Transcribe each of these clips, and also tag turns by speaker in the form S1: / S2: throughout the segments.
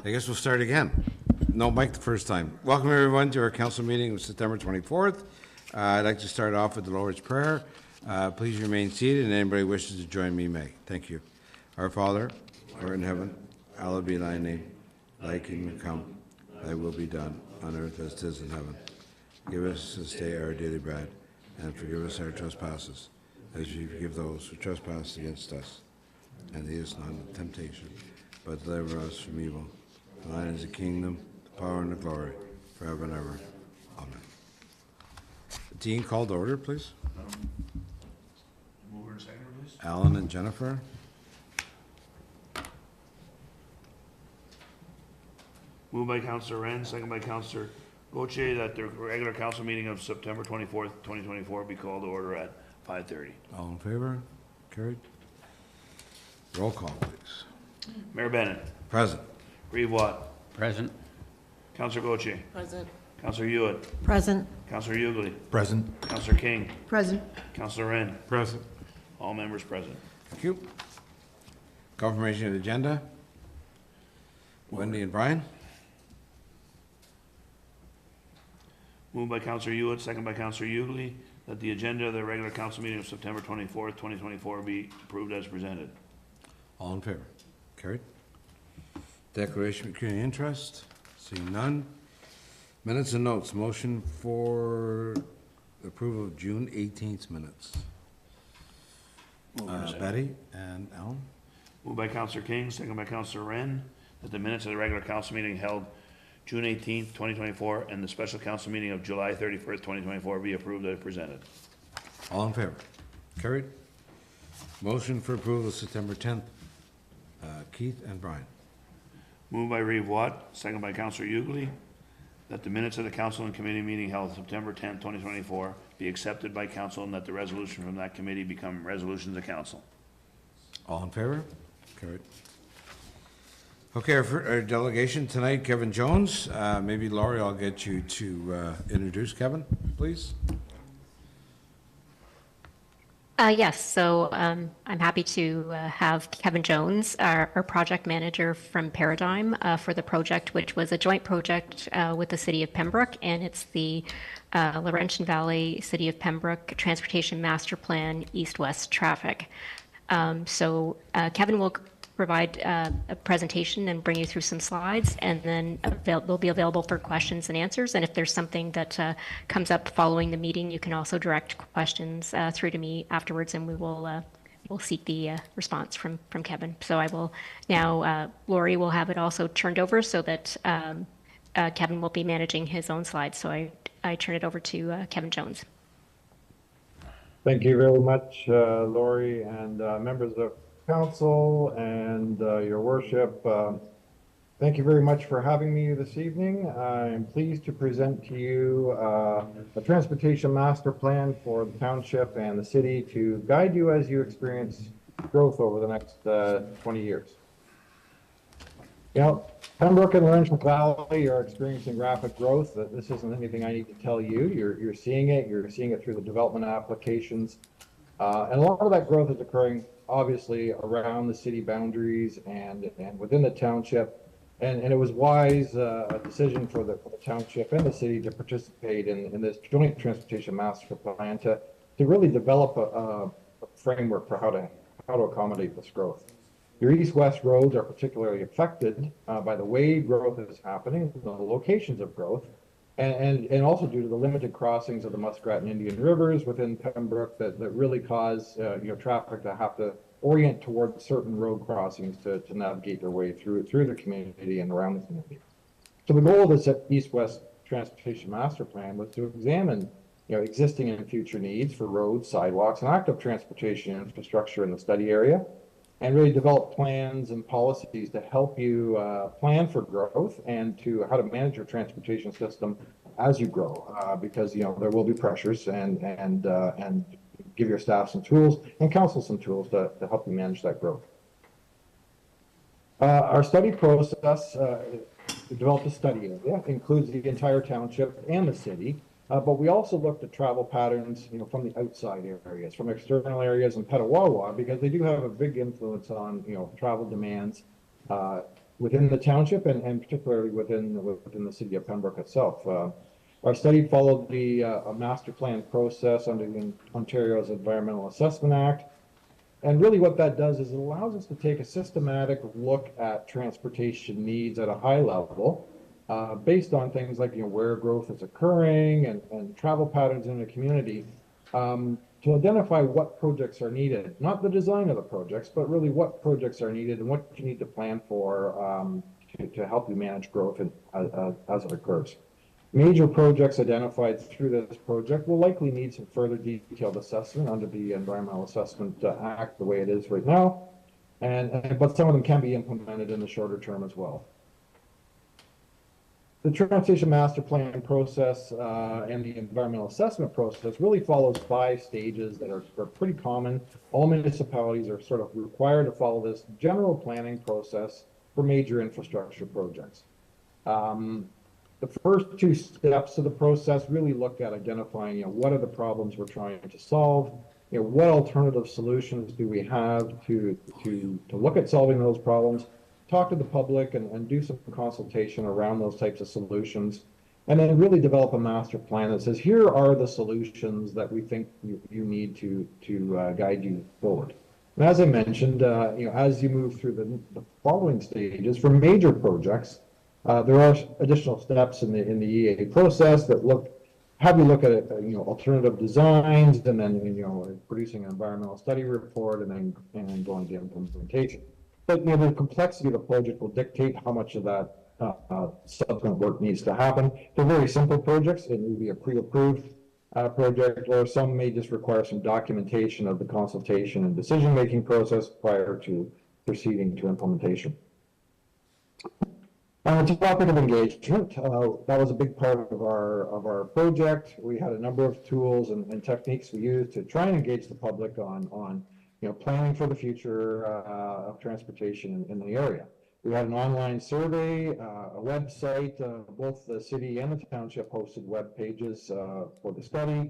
S1: I guess we'll start again. No mic the first time. Welcome, everyone, to our council meeting of September 24th. I'd like to start off with the Lord's Prayer. Please remain seated, and anybody who wishes to join me may. Thank you. Our Father, who art in heaven, hallowed be thy name. Thy kingdom come, thy will be done, on earth as it is in heaven. Give us this day our daily bread, and forgive us our trespasses, as we forgive those who trespass against us. And lead us not into temptation, but deliver us from evil. For thine is the kingdom, the power, and the glory, forever and ever. Amen. Dean, called to order, please.
S2: Mover and seconder, please.
S1: Alan and Jennifer.
S2: Moved by Councillor Wren, second by Councillor Gauthier, that the regular council meeting of September 24th, 2024 be called to order at 5:30.
S1: All in favor? Carried. Roll call, please.
S2: Mayor Bennett.
S1: Present.
S2: Reeve Watt.
S3: Present.
S2: Councillor Gauthier.
S4: Present.
S2: Councillor Hewitt.
S4: Present.
S2: Councillor Hughley.
S3: Present.
S2: Councillor King.
S4: Present.
S2: Councillor Wren.
S1: Present.
S2: All members present.
S1: Thank you. Confirmation of the agenda. Wendy and Brian.
S2: Moved by Councillor Hewitt, second by Councillor Hughley, that the agenda of the regular council meeting of September 24th, 2024 be approved as presented.
S1: All in favor? Carried. Declaration of community interest. Seeing none. Minutes and notes. Motion for approval of June 18th minutes. Betty and Alan.
S2: Moved by Councillor King, second by Councillor Wren, that the minutes of the regular council meeting held June 18th, 2024, and the special council meeting of July 31st, 2024 be approved as presented.
S1: All in favor? Carried. Motion for approval of September 10th. Keith and Brian.
S2: Moved by Reeve Watt, second by Councillor Hughley, that the minutes of the council and committee meeting held September 10th, 2024 be accepted by council and that the resolution from that committee become resolutions of council.
S1: All in favor? Carried. Okay, our delegation tonight, Kevin Jones. Maybe Laurie, I'll get you to introduce Kevin, please.
S5: Yes, so I'm happy to have Kevin Jones, our project manager from Paradigm, for the project, which was a joint project with the City of Pembroke, and it's the Laurentian Valley City of Pembroke Transportation Master Plan East-West Traffic. So Kevin will provide a presentation and bring you through some slides, and then they'll be available for questions and answers. And if there's something that comes up following the meeting, you can also direct questions through to me afterwards, and we'll seek the response from Kevin. So I will now, Laurie will have it also turned over so that Kevin will be managing his own slides. So I turn it over to Kevin Jones.
S6: Thank you very much, Laurie, and members of council and your worship. Thank you very much for having me this evening. I'm pleased to present to you a transportation master plan for the township and the city to guide you as you experience growth over the next 20 years. You know, Pembroke and Laurentian Valley are experiencing rapid growth. This isn't anything I need to tell you. You're seeing it. You're seeing it through the development applications. And a lot of that growth is occurring obviously around the city boundaries and within the township. And it was wise, a decision for the township and the city to participate in this joint transportation master plan to really develop a framework for how to accommodate this growth. Your east-west roads are particularly affected by the way growth is happening, the locations of growth, and also due to the limited crossings of the Muskrat and Indian Rivers within Pembroke that really cause traffic to have to orient towards certain road crossings to navigate their way through the community and around the community. So the goal of this East-West Transportation Master Plan was to examine existing and future needs for roads, sidewalks, and active transportation infrastructure in the study area, and really develop plans and policies to help you plan for growth and to how to manage your transportation system as you grow, because there will be pressures, and give your staff some tools and council some tools to help you manage that growth. Our study process developed a study area, includes the entire township and the city. But we also looked at travel patterns, from the outside areas, from external areas in Petawawa, because they do have a big influence on, travel demands, within the township and particularly within the city of Pembroke itself. Our study followed a master plan process under the Ontario's Environmental Assessment Act. And really what that does is it allows us to take a systematic look at transportation needs at a high level, based on things like, where growth is occurring and travel patterns in the community, to identify what projects are needed, not the design of the projects, but really what projects are needed and what you need to plan for, to help you manage growth as it occurs. Major projects identified through this project will likely need some further detailed assessment under the Environmental Assessment Act, the way it is right now, but some of them can be implemented in the shorter term as well. The Transportation Master Plan process and the environmental assessment process really follows 5 stages that are pretty common. All municipalities are sort of required to follow this general planning process for major infrastructure projects. The first 2 steps of the process really look at identifying, what are the problems we're trying to solve, what alternative solutions do we have to look at solving those problems, talk to the public and do some consultation around those types of solutions, and then really develop a master plan that says, here are the solutions that we think you need to guide you forward. And as I mentioned, as you move through the following stages, for major projects, there are additional steps in the EA process that have you look at alternative designs, and then producing an environmental study report, and then going to implementation. But the complexity of the project will dictate how much of that subsequent work needs to happen. For very simple projects, it will be a pre-approved project, or some may just require some documentation of the consultation and decision-making process prior to proceeding to implementation. On the topic of engagement, that was a big part of our project. We had a number of tools and techniques we used to try and engage the public on planning for the future of transportation in the area. We had an online survey, a website, both the city and the township hosted web pages for the study.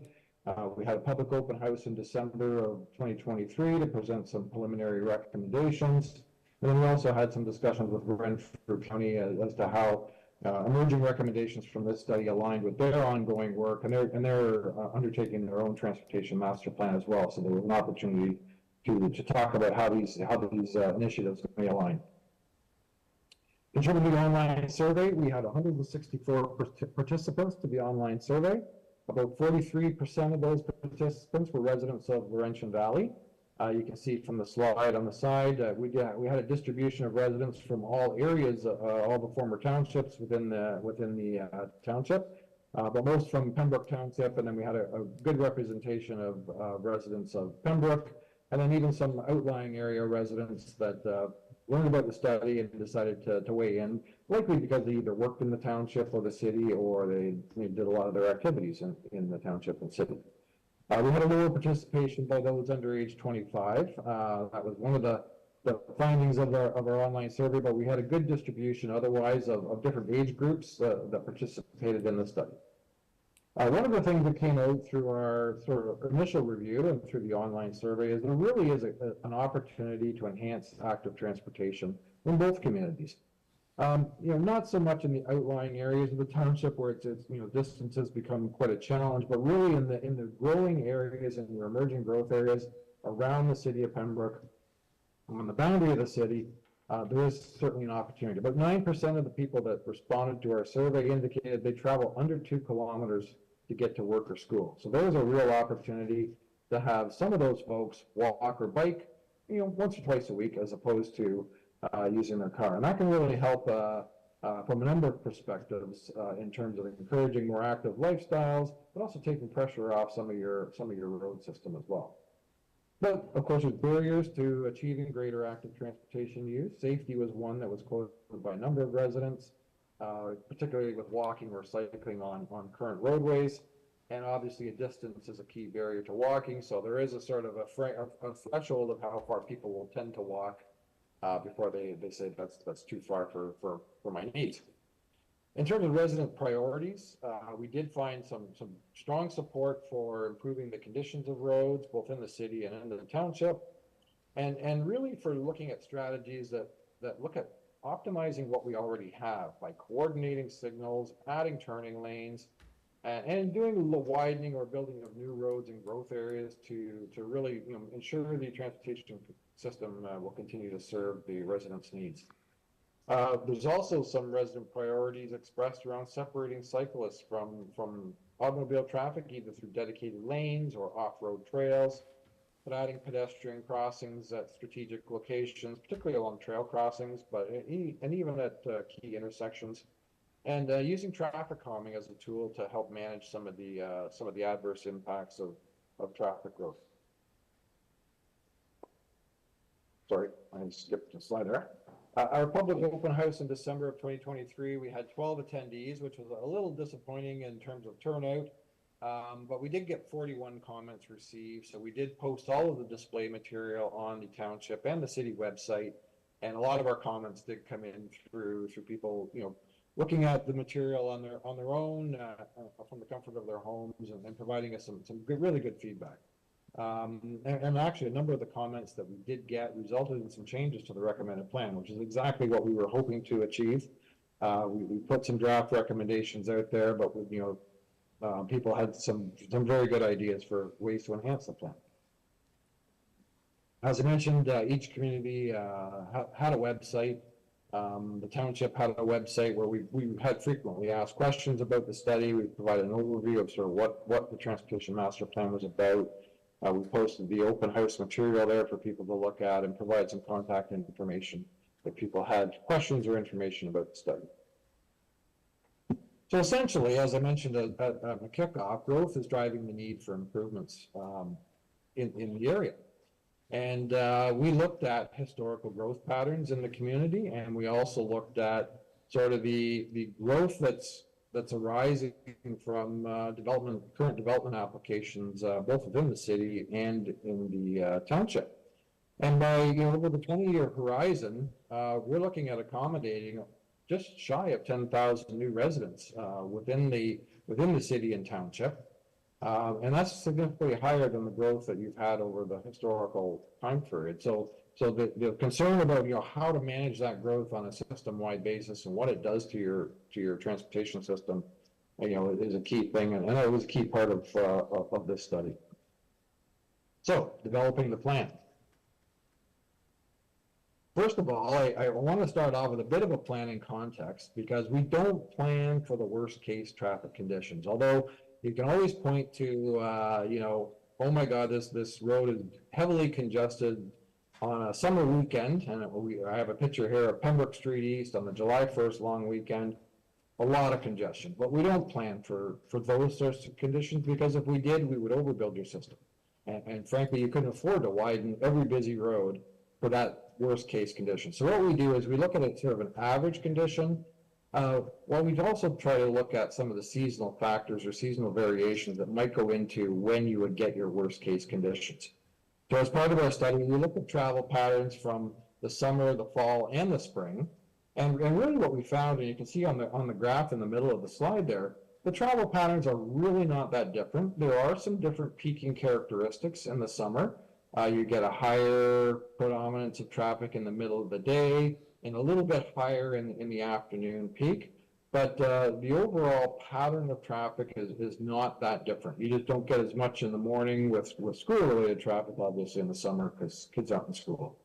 S6: We had a public open house in December of 2023 to present some preliminary recommendations. And then we also had some discussions with Renfrew County as to how emerging recommendations from this study aligned with their ongoing work, and they're undertaking their own transportation master plan as well. So there was an opportunity to talk about how these initiatives may align. In terms of the online survey, we had 164 participants to the online survey. About 43% of those participants were residents of Laurentian Valley. You can see from the slide on the side, we had a distribution of residents from all areas, all the former townships within the township, but most from Pembroke Township, and then we had a good representation of residents of Pembroke, and then even some outlying area residents that learned about the study and decided to weigh in, likely because they either worked in the township or the city, or they did a lot of their activities in the township and city. We had a lower participation by those under age 25. That was one of the findings of our online survey, but we had a good distribution otherwise of different age groups that participated in the study. One of the things that came out through our sort of initial review and through the online survey is there really is an opportunity to enhance active transportation in both communities. Not so much in the outlying areas of the township where it's distances become quite a challenge, but really in the growing areas and the emerging growth areas around the city of Pembroke, on the boundary of the city, there is certainly an opportunity. About 9% of the people that responded to our survey indicated they travel under 2 kilometers to get to work or school. So there is a real opportunity to have some of those folks walk or bike, once or twice a week, as opposed to using their car. And that can really help from a number of perspectives in terms of encouraging more active lifestyles, but also taking pressure off some of your road system as well. But of course, there's barriers to achieving greater active transportation use. Safety was one that was quoted by a number of residents, particularly with walking or cycling on current roadways. And obviously a distance is a key barrier to walking. So there is a sort of a threshold of how far people will tend to walk before they say that's too far for my needs. In terms of resident priorities, we did find some strong support for improving the conditions of roads, both in the city and in the township, and really for looking at strategies that look at optimizing what we already have by coordinating signals, adding turning lanes, and doing the widening or building of new roads and growth areas to really, ensure the transportation system will continue to serve the residents' needs. There's also some resident priorities expressed around separating cyclists from automobile traffic, either through dedicated lanes or off-road trails, but adding pedestrian crossings at strategic locations, particularly along trail crossings, and even at key intersections, and using traffic calming as a tool to help manage some of the adverse impacts of traffic growth. Sorry, I skipped a slide there. Our public open house in December of 2023, we had 12 attendees, which was a little disappointing in terms of turnout, but we did get 41 comments received. So we did post all of the display material on the township and the city website, and a lot of our comments did come in through people, looking at the material on their own from the comfort of their homes and providing us some really good feedback. And actually, a number of the comments that we did get resulted in some changes to the recommended plan, which is exactly what we were hoping to achieve. We put some draft recommendations out there, but people had some very good ideas for ways to enhance the plan. As I mentioned, each community had a website. The township had a website where we had frequently asked questions about the study. We provided an overview of sort of what the transportation master plan was about. We posted the open house material there for people to look at and provide some contact information if people had questions or information about the study. So essentially, as I mentioned at the kickoff, growth is driving the need for improvements in the area. And we looked at historical growth patterns in the community, and we also looked at sort of the growth that's arising from current development applications, both within the city and in the township. And by over the 20-year horizon, we're looking at accommodating just shy of 10,000 new residents within the city and township. And that's significantly higher than the growth that you've had over the historical time period. So the concern about how to manage that growth on a system-wide basis and what it does to your transportation system, is a key thing, and it was a key part of this study. So developing the plan. First of all, I want to start off with a bit of a planning context, because we don't plan for the worst case traffic conditions. Although you can always point to, oh my God, this road is heavily congested on a summer weekend. And I have a picture here of Pembroke Street East on the July 1st long weekend, a lot of congestion. But we don't plan for those sorts of conditions, because if we did, we would overbuild your system. And frankly, you couldn't afford to widen every busy road for that worst case condition. So what we do is we look at it sort of an average condition. Well, we've also tried to look at some of the seasonal factors or seasonal variations that might go into when you would get your worst case conditions. So as part of our study, we looked at travel patterns from the summer, the fall, and the spring. And really what we found, and you can see on the graph in the middle of the slide there, the travel patterns are really not that different. There are some different peaking characteristics in the summer. You get a higher predominance of traffic in the middle of the day and a little bit higher in the afternoon peak. But the overall pattern of traffic is not that different. You just don't get as much in the morning with school-related traffic, obviously, in the summer because kids aren't in school.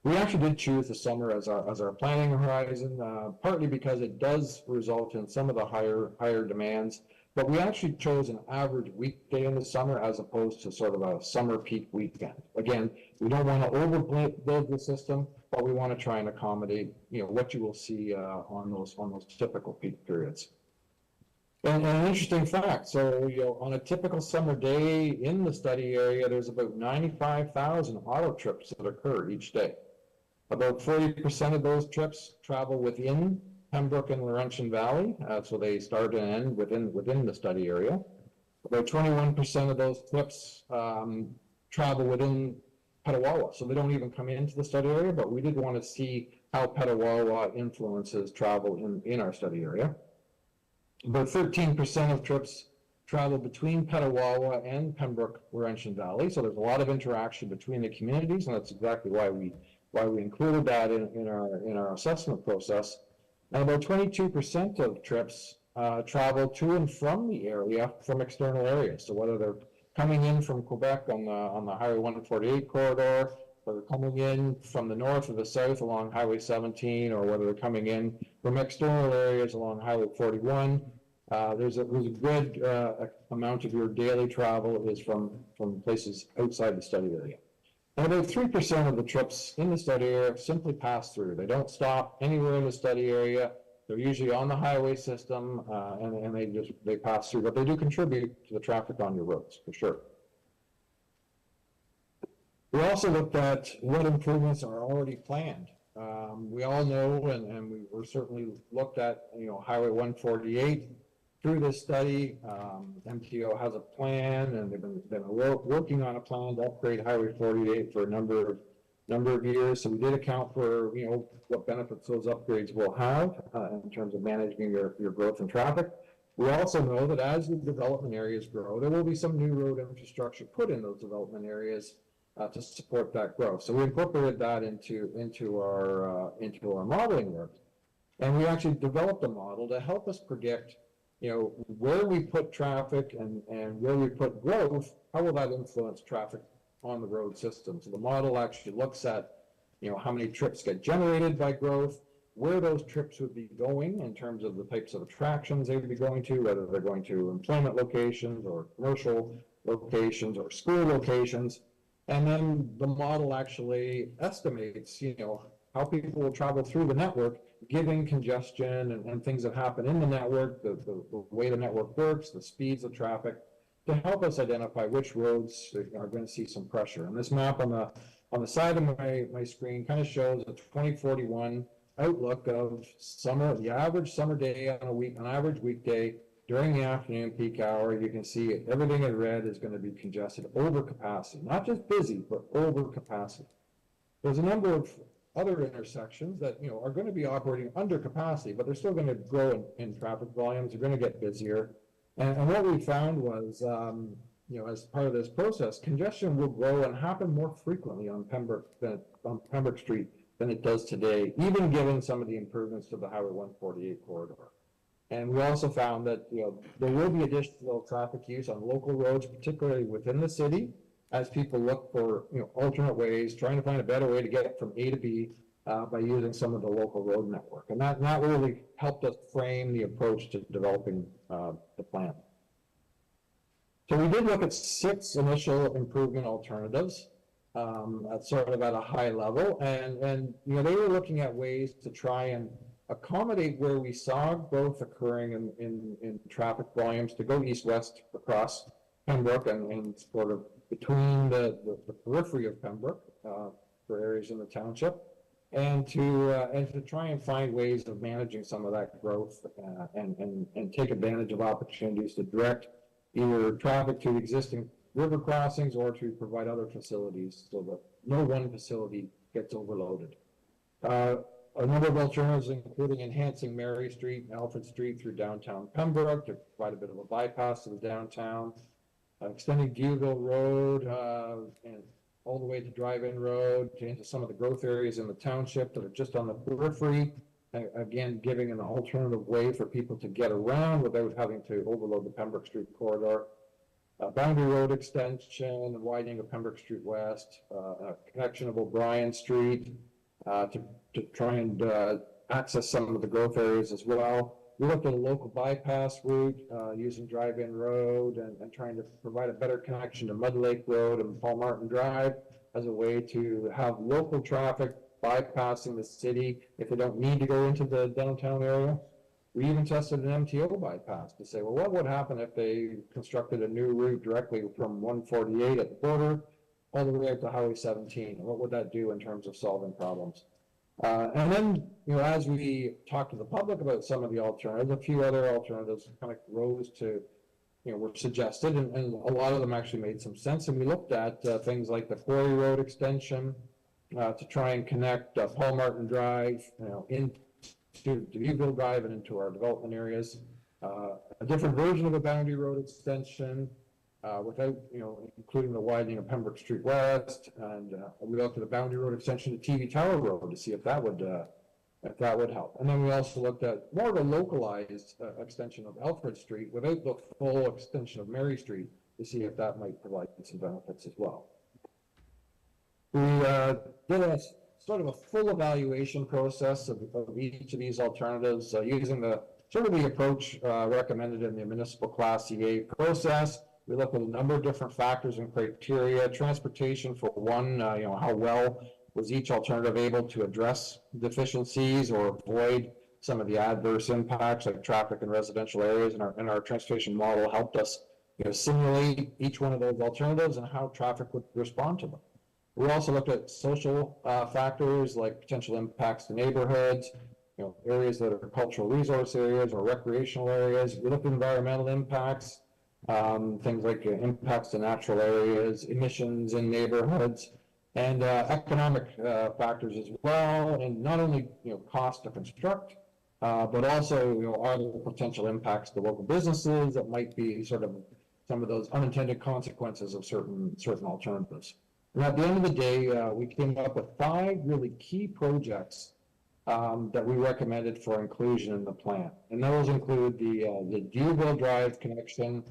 S6: We actually did choose the summer as our planning horizon, partly because it does result in some of the higher demands. But we actually chose an average weekday in the summer as opposed to sort of a summer peak weekend. Again, we don't want to overbuild the system, but we want to try and accommodate, what you will see on those typical peak periods. And an interesting fact, so on a typical summer day in the study area, there's about 95,000 auto trips that occur each day. About 40% of those trips travel within Pembroke and Laurentian Valley, so they start and end within the study area. About 21% of those trips travel within Petawawa, so they don't even come into the study area, but we did want to see how Petawawa influences travel in our study area. About 13% of trips travel between Petawawa and Pembroke Laurentian Valley, so there's a lot of interaction between the communities, and that's exactly why we why we included that in our assessment process. And about 22% of trips travel to and from the area from external areas. So whether they're coming in from Quebec on the Highway 148 corridor, whether they're coming in from the north or the south along Highway 17, or whether they're coming in from external areas along Highway 41, there's a good amount of your daily travel is from places outside the study area. And about 3% of the trips in the study area simply pass through. They don't stop anywhere in the study area. They're usually on the highway system, and they pass through, but they do contribute to the traffic on your roads, for sure. We also looked at what improvements are already planned. We all know, and we were certainly looked at, Highway 148 through this study. MTO has a plan, and they've been working on a plan to upgrade Highway 48 for a number of years. So we did account for, what benefits those upgrades will have in terms of managing your growth in traffic. We also know that as the development areas grow, there will be some new road infrastructure put in those development areas to support that growth. So we incorporated that into our modeling work, and we actually developed a model to help us predict, where we put traffic and where we put growth, how will that influence traffic on the road system. So the model actually looks at, how many trips get generated by growth, where those trips would be going in terms of the types of attractions they would be going to, whether they're going to employment locations or commercial locations or school locations. And then the model actually estimates, how people will travel through the network, given congestion and things that happen in the network, the way the network works, the speeds of traffic, to help us identify which roads are going to see some pressure. And this map on the side of my screen kind of shows a 2041 outlook of the average summer day on average weekday during the afternoon peak hour. You can see everything in red is going to be congested over capacity, not just busy, but over capacity. There's a number of other intersections that are going to be operating under capacity, but they're still going to grow in traffic volumes. They're going to get busier. And what we found was, as part of this process, congestion will grow and happen more frequently on Pembroke Street than it does today, even given some of the improvements to the Highway 148 corridor. And we also found that there will be additional traffic use on local roads, particularly within the city, as people look for alternate ways, trying to find a better way to get from A to B by using some of the local road network. And that really helped us frame the approach to developing the plan. So we did look at 6 initial improvement alternatives at a high level, and they were looking at ways to try and accommodate where we saw growth occurring in traffic volumes to go east-west across Pembroke and sort of between the periphery of Pembroke for areas in the township, and to try and find ways of managing some of that growth and take advantage of opportunities to direct either traffic to existing river crossings or to provide other facilities so that no one facility gets overloaded. A number of alternatives, including enhancing Mary Street and Alfred Street through downtown Pembroke to provide a bit of a bypass to the downtown, extending Viewville Road and all the way to Drive-In Road into some of the growth areas in the township that are just on the periphery, again, giving an alternative way for people to get around without having to overload the Pembroke Street corridor. Boundary Road extension, widening of Pembroke Street West, a connection of O'Brien Street to try and access some of the growth areas as well. We looked at a local bypass route using Drive-In Road and trying to provide a better connection to Mud Lake Road and Paul Martin Drive as a way to have local traffic bypassing the city if they don't need to go into the downtown area. We even tested an MTO bypass to say, well, what would happen if they constructed a new route directly from 148 at the border all the way up to Highway 17? And what would that do in terms of solving problems? And then, as we talked to the public about some of the alternatives, a few other alternatives kind of rose to, were suggested, and a lot of them actually made some sense. And we looked at things like the Quarry Road extension to try and connect Paul Martin Drive, into Viewville Drive and into our development areas. A different version of a Boundary Road extension without, including the widening of Pembroke Street West. And we looked at a boundary road extension to TV Tower Road to see if that would help. And then we also looked at more of a localized extension of Alfred Street without the full extension of Mary Street to see if that might provide some benefits as well. We did a sort of a full evaluation process of each of these alternatives using the approach recommended in the municipal class EA process. We looked at a number of different factors and criteria. Transportation for one, how well was each alternative able to address deficiencies or avoid some of the adverse impacts like traffic in residential areas, and our transportation model helped us simulate each one of those alternatives and how traffic would respond to them. We also looked at social factors like potential impacts to neighborhoods, areas that are cultural resource areas or recreational areas. We looked at environmental impacts, things like impacts to natural areas, emissions in neighborhoods, and economic factors as well, and not only cost to construct, but also are there potential impacts to local businesses that might be sort of some of those unintended consequences of certain alternatives. And at the end of the day, we came up with 5 really key projects that we recommended for inclusion in the plan. And those include the Deerville Drive connection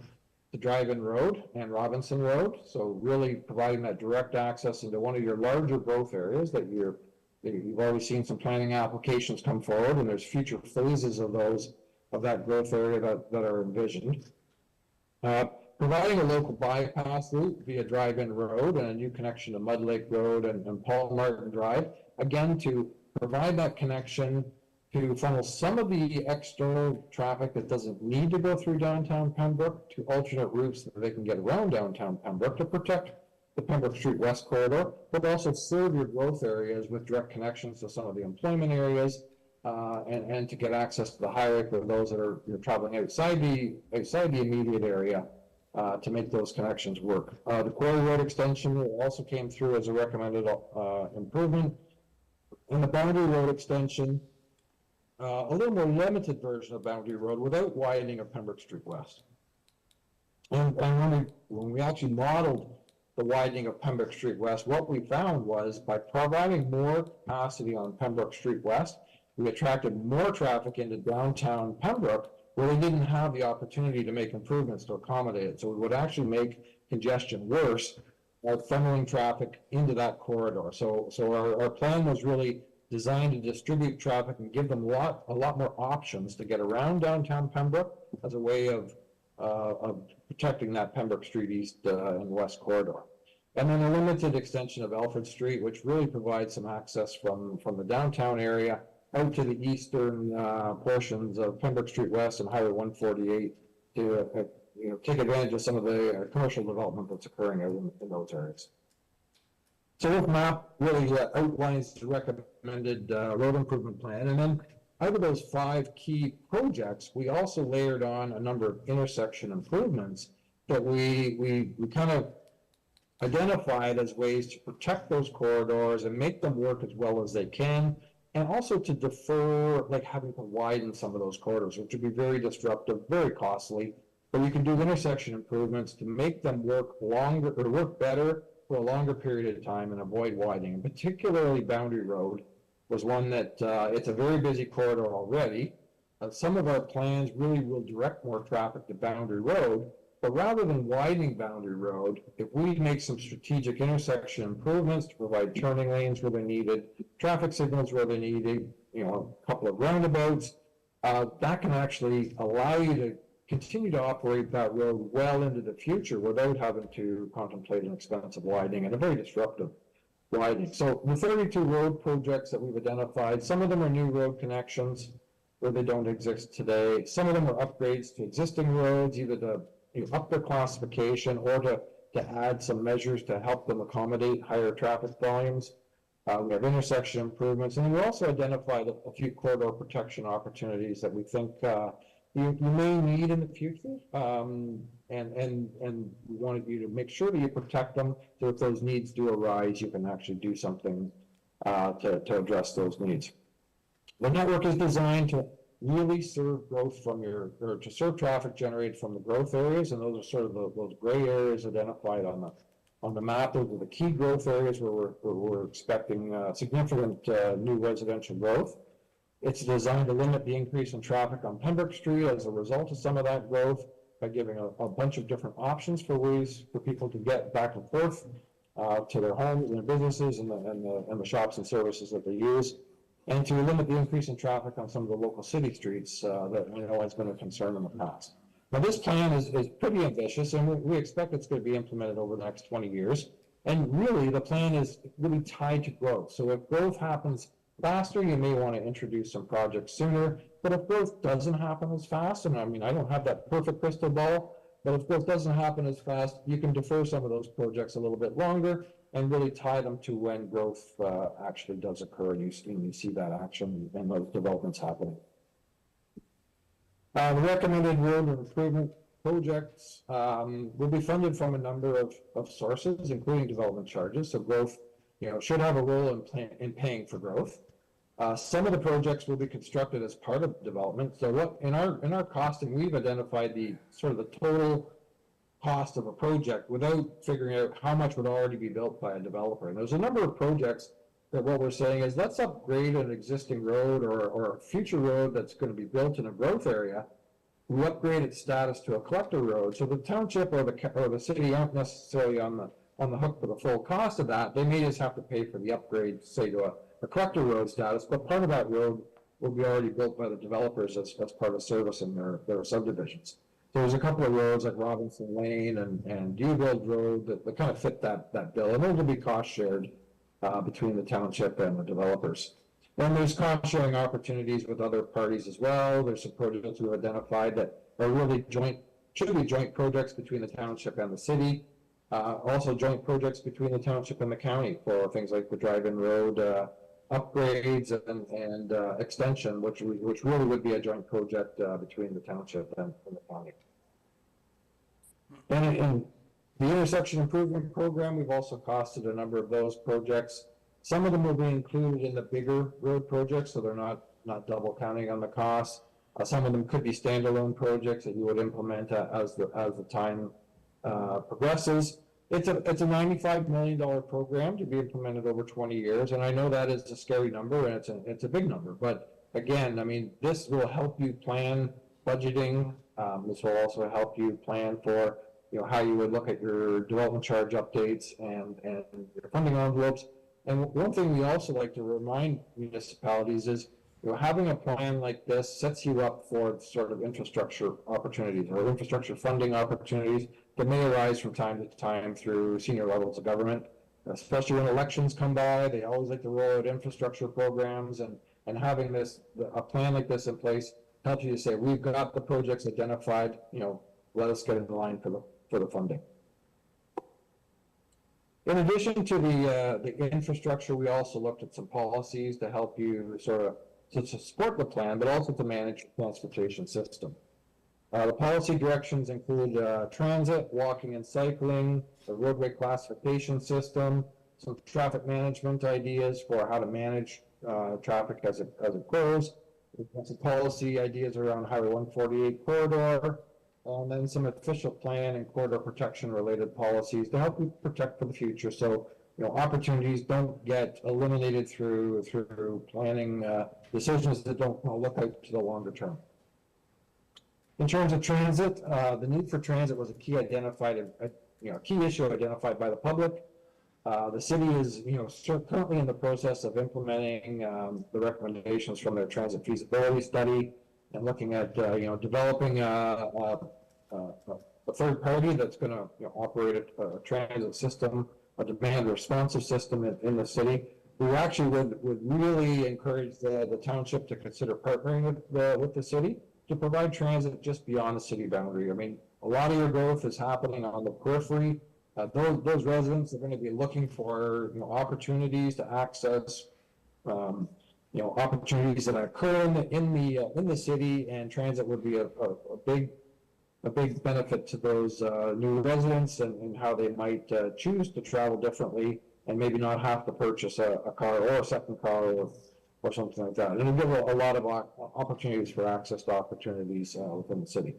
S6: to Drive-In Road and Robinson Road. So really providing that direct access into one of your larger growth areas that you've already seen some planning applications come forward, and there's future phases of that growth area that are envisioned. Providing a local bypass route via Drive-In Road and a new connection to Mud Lake Road and Paul Martin Drive, again, to provide that connection to funnel some of the external traffic that doesn't need to go through downtown Pembroke to alternate routes that they can get around downtown Pembroke to protect the Pembroke Street West corridor, but also serve your growth areas with direct connections to some of the employment areas, and to get access to the highway for those that are traveling outside the immediate area. To make those connections work. The Quarry Road extension also came through as a recommended improvement. And the Boundary Road extension, a little more limited version of Boundary Road without widening of Pembroke Street West. And when we actually modeled the widening of Pembroke Street West, what we found was by providing more capacity on Pembroke Street West, we attracted more traffic into downtown Pembroke where they didn't have the opportunity to make improvements to accommodate it. So it would actually make congestion worse by funneling traffic into that corridor. So our plan was really designed to distribute traffic and give them a lot more options to get around downtown Pembroke as a way of protecting that Pembroke Street East and West corridor. And then a limited extension of Alfred Street, which really provides some access from the downtown area out to the eastern portions of Pembroke Street West and Highway 148 to take advantage of some of the commercial development that's occurring out in those areas. So this map really outlines the recommended road improvement plan. And then out of those 5 key projects, we also layered on a number of intersection improvements that we kind of identified as ways to protect those corridors and make them work as well as they can, and also to defer like having to widen some of those corridors, which would be very disruptive, very costly. But you can do intersection improvements to make them work longer or work better for a longer period of time and avoid widening. And particularly Boundary Road was one that it's a very busy corridor already. Some of our plans really will direct more traffic to Boundary Road, but rather than widening Boundary Road, if we make some strategic intersection improvements to provide turning lanes where they needed, traffic signals where they needed, a couple of roundabouts, that can actually allow you to continue to operate that road well into the future without having to contemplate an expensive widening and a very disruptive widening. So the 32 road projects that we've identified, some of them are new road connections where they don't exist today. Some of them are upgrades to existing roads, either to up their classification or to add some measures to help them accommodate higher traffic volumes. We have intersection improvements, and we also identified a few corridor protection opportunities that we think you may need in the future, and we wanted you to make sure that you protect them, so if those needs do arise, you can actually do something to address those needs. The network is designed to really serve growth from or to serve traffic generated from the growth areas, and those are sort of those gray areas identified on the map. Those are the key growth areas where we're expecting significant new residential growth. It's designed to limit the increase in traffic on Pembroke Street as a result of some of that growth by giving a bunch of different options for ways for people to get back and forth to their homes and their businesses and the shops and services that they use, and to limit the increase in traffic on some of the local city streets that we know has been a concern in the past. Now, this plan is pretty ambitious, and we expect it's going to be implemented over the next 20 years. And really, the plan is really tied to growth. So if growth happens faster, you may want to introduce some projects sooner. But if growth doesn't happen as fast, and I mean, I don't have that perfect crystal ball, but if growth doesn't happen as fast, you can defer some of those projects a little bit longer and really tie them to when growth actually does occur, and you see that action and those developments happening. The recommended road improvement projects will be funded from a number of sources, including development charges. So growth, should have a role in paying for growth. Some of the projects will be constructed as part of development. So what in our costing, we've identified the sort of the total cost of a project without figuring out how much would already be built by a developer. And there's a number of projects that what we're saying is let's upgrade an existing road or a future road that's going to be built in a growth area. We upgrade its status to a collector road. So the township or the city aren't necessarily on the hook for the full cost of that. They may just have to pay for the upgrade, say, to a collector road status, but part of that road will be already built by the developers as part of service in their subdivisions. So there's a couple of roads like Robinson Lane and Dewville Road that kind of fit that bill, and those will be cost shared between the township and the developers. Then there's cost sharing opportunities with other parties as well. There's some projects we've identified that are really should be joint projects between the township and the city. Also joint projects between the township and the county for things like the drive-in road upgrades and extension, which really would be a joint project between the township and the county. And in the intersection improvement program, we've also costed a number of those projects. Some of them will be included in the bigger road projects, so they're not double counting on the costs. Some of them could be standalone projects that you would implement as the time progresses. It's a $95 million program to be implemented over 20 years, and I know that is a scary number, and it's a big number. But again, I mean, this will help you plan budgeting. This will also help you plan for how you would look at your development charge updates and your funding envelopes. And one thing we also like to remind municipalities is having a plan like this sets you up for sort of infrastructure opportunities or infrastructure funding opportunities that may arise from time to time through senior levels of government, especially when elections come by. They always like to roll out infrastructure programs, and having a plan like this in place helps you to say, we've got the projects identified, let us get in line for the funding. In addition to the infrastructure, we also looked at some policies to help you to support the plan, but also to manage the transportation system. The policy directions include transit, walking and cycling, the roadway classification system, some traffic management ideas for how to manage traffic as it grows. We've got some policy ideas around Highway 148 corridor, and then some official plan and corridor protection related policies to help you protect for the future. So, opportunities don't get eliminated through planning decisions that don't look out to the longer term. In terms of transit, the need for transit was a key issue identified by the public. The city is, currently in the process of implementing the recommendations from their transit feasibility study and looking at, developing a third party that's going to operate a transit system, a demand responsive system in the city. We actually would really encourage the township to consider partnering with the city to provide transit just beyond the city boundary. I mean, a lot of your growth is happening on the periphery. Those residents are going to be looking for opportunities to access opportunities that occur in the city, and transit would be a big benefit to those new residents and how they might choose to travel differently and maybe not have to purchase a car or a second car or or something like that. And it'll give a lot of opportunities for access to opportunities within the city.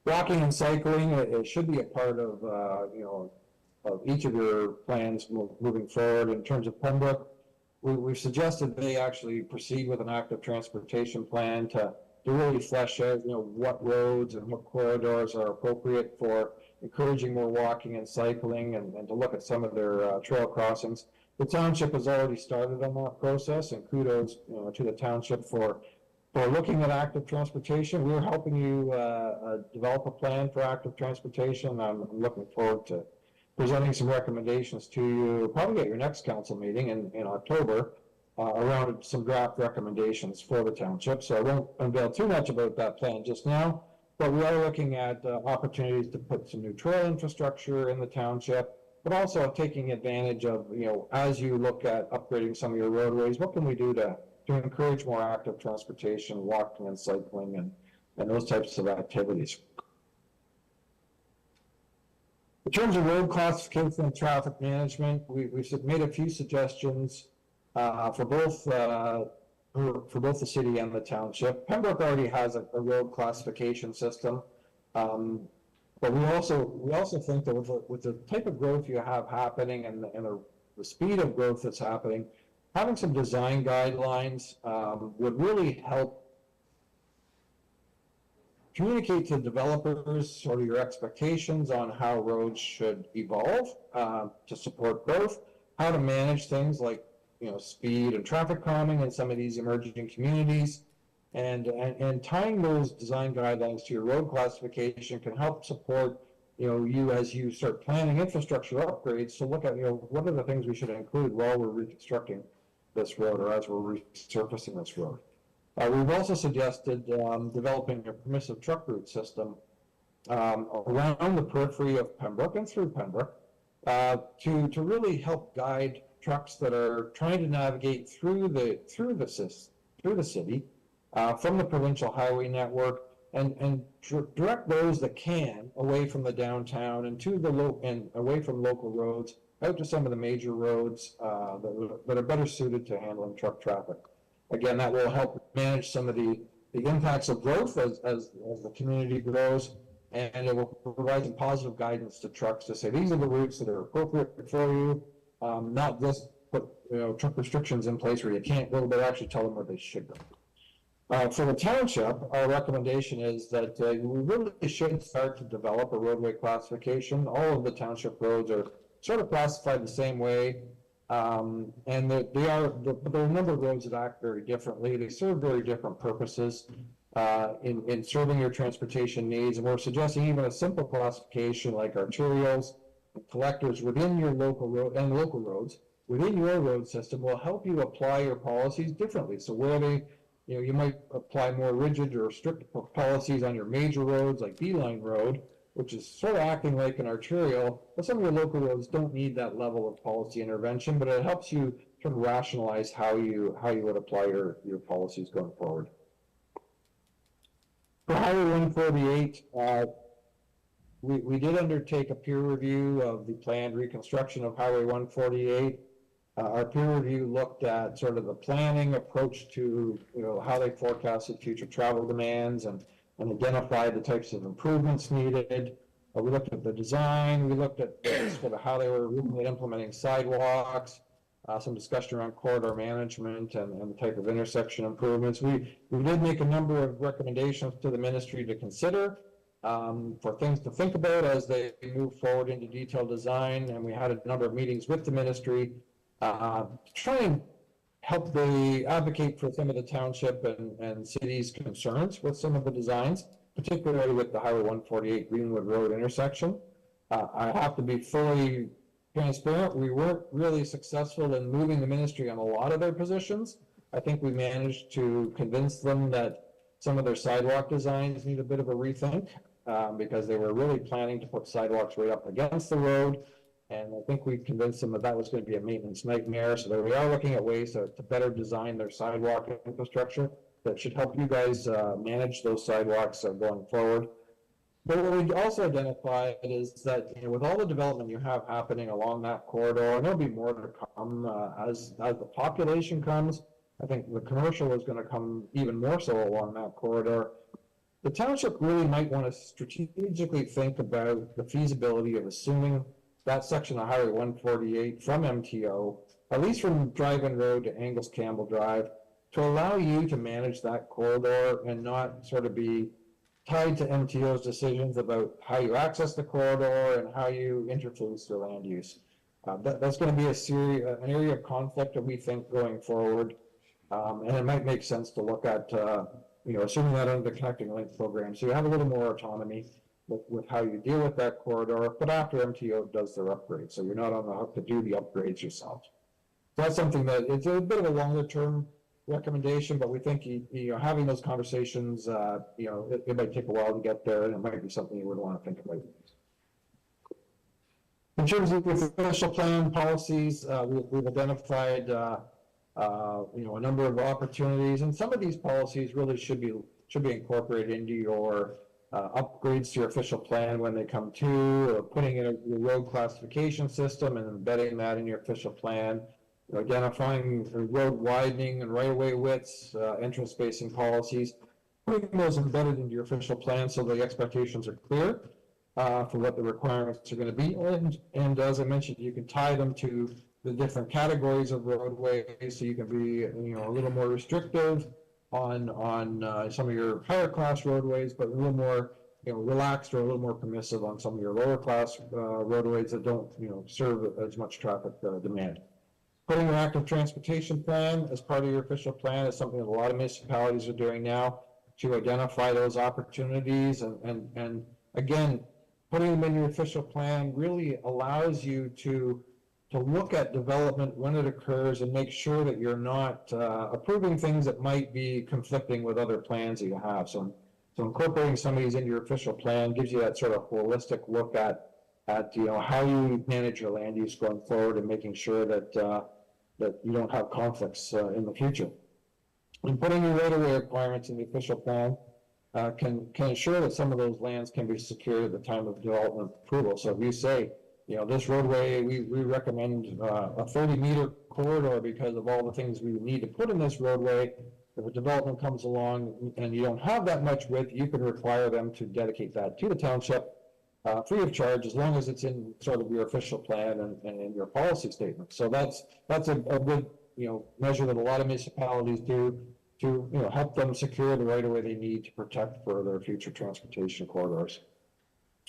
S6: Walking and cycling, it should be a part of, of each of your plans moving forward. In terms of Pembroke, we've suggested they actually proceed with an active transportation plan to really flesh out, what roads and what corridors are appropriate for encouraging more walking and cycling, and to look at some of their trail crossings. The township has already started on that process, and kudos to the township for looking at active transportation. We're helping you develop a plan for active transportation. I'm looking forward to presenting some recommendations to you, probably at your next council meeting in October, around some draft recommendations for the township. So I won't unveil too much about that plan just now, but we are looking at opportunities to put some new trail infrastructure in the township, but also taking advantage of, as you look at upgrading some of your roadways, what can we do to encourage more active transportation, walking and cycling, and those types of activities. In terms of road classification and traffic management, we've made a few suggestions for both the city and the township. Pembroke already has a road classification system, but we also think that with the type of growth you have happening and the speed of growth that's happening, having some design guidelines would really help communicate to developers sort of your expectations on how roads should evolve to support growth, how to manage things like speed and traffic calming in some of these emerging communities, and tying those design guidelines to your road classification can help support you as you start planning infrastructure upgrades. So look at what are the things we should include while we're reconstructing this road or as we're resurfacing this road. We've also suggested developing a permissive truck route system around the periphery of Pembroke and through Pembroke to really help guide trucks that are trying to navigate through the city from the provincial highway network and direct those that can away from the downtown and and away from local roads out to some of the major roads that are better suited to handling truck traffic. Again, that will help manage some of the impacts of growth as the community grows, and it will provide some positive guidance to trucks to say these are the routes that are appropriate for you, not just put truck restrictions in place where you can't go, but actually tell them where they should go. For the township, our recommendation is that we really should start to develop a roadway classification. All of the township roads are sort of classified the same way, and there are a number of roads that act very differently. They serve very different purposes in serving your transportation needs, and we're suggesting even a simple classification like arterials and collectors within your local road and local roads within your road system will help you apply your policies differently. So where you might apply more rigid or strict policies on your major roads like Beeline Road, which is sort of acting like an arterial, but some of your local roads don't need that level of policy intervention, but it helps you sort of rationalize how you would apply your policies going forward. For Highway 148, we did undertake a peer review of the planned reconstruction of Highway 148. Our peer review looked at sort of the planning approach to how they forecasted future travel demands and identified the types of improvements needed. We looked at the design. We looked at sort of how they were originally implementing sidewalks, some discussion around corridor management and the type of intersection improvements. We did make a number of recommendations to the ministry to consider for things to think about as they move forward into detailed design, and we had a number of meetings with the ministry to try and help they advocate for some of the township and city's concerns with some of the designs, particularly with the Highway 148 Greenwood Road intersection. I have to be fully transparent. We weren't really successful in moving the ministry on a lot of their positions. I think we managed to convince them that some of their sidewalk designs need a bit of a rethink because they were really planning to put sidewalks right up against the road. And I think we convinced them that that was going to be a maintenance nightmare. So we are looking at ways to better design their sidewalk infrastructure that should help you guys manage those sidewalks going forward. But what we also identified is that, with all the development you have happening along that corridor, and there'll be more to come as the population comes. I think the commercial is going to come even more so along that corridor. The township really might want to strategically think about the feasibility of assuming that section of Highway 148 from MTO, at least from Drive-In Road to Angus Campbell Drive, to allow you to manage that corridor and not sort of be tied to MTO's decisions about how you access the corridor and how you interface the land use. That's going to be an area of conflict that we think going forward, and it might make sense to look at, assuming that under the Connecting Link program, so you have a little more autonomy with how you deal with that corridor, but after MTO does their upgrades, so you're not on the hook to do the upgrades yourself. So that's something that it's a bit of a longer term recommendation, but we think having those conversations, it might take a while to get there, and it might be something you would want to think about. In terms of the official plan policies, we've identified a number of opportunities, and some of these policies really should be incorporated into your upgrades to your official plan when they come to, or putting in your road classification system and embedding that in your official plan. Identifying road widening and right-of-way widths, entrance spacing policies, putting those embedded into your official plan so the expectations are clear for what the requirements are going to be. And as I mentioned, you can tie them to the different categories of roadways, so you can be a little more restrictive on some of your higher class roadways, but a little more relaxed or a little more permissive on some of your lower class roadways that don't serve as much traffic demand. Putting your active transportation plan as part of your official plan is something that a lot of municipalities are doing now to identify those opportunities. And again, putting them in your official plan really allows you to look at development when it occurs and make sure that you're not approving things that might be conflicting with other plans that you have. So incorporating some of these into your official plan gives you that sort of holistic look at how you manage your land use going forward and making sure that you don't have conflicts in the future. And putting your right-of-way requirements in the official plan can ensure that some of those lands can be secured at the time of development approval. So if you say, this roadway, we recommend a 30-meter corridor because of all the things we need to put in this roadway. If a development comes along and you don't have that much width, you can require them to dedicate that to the township free of charge, as long as it's in sort of your official plan and in your policy statement. So that's a good measure that a lot of municipalities do to help them secure the right of way they need to protect for their future transportation corridors.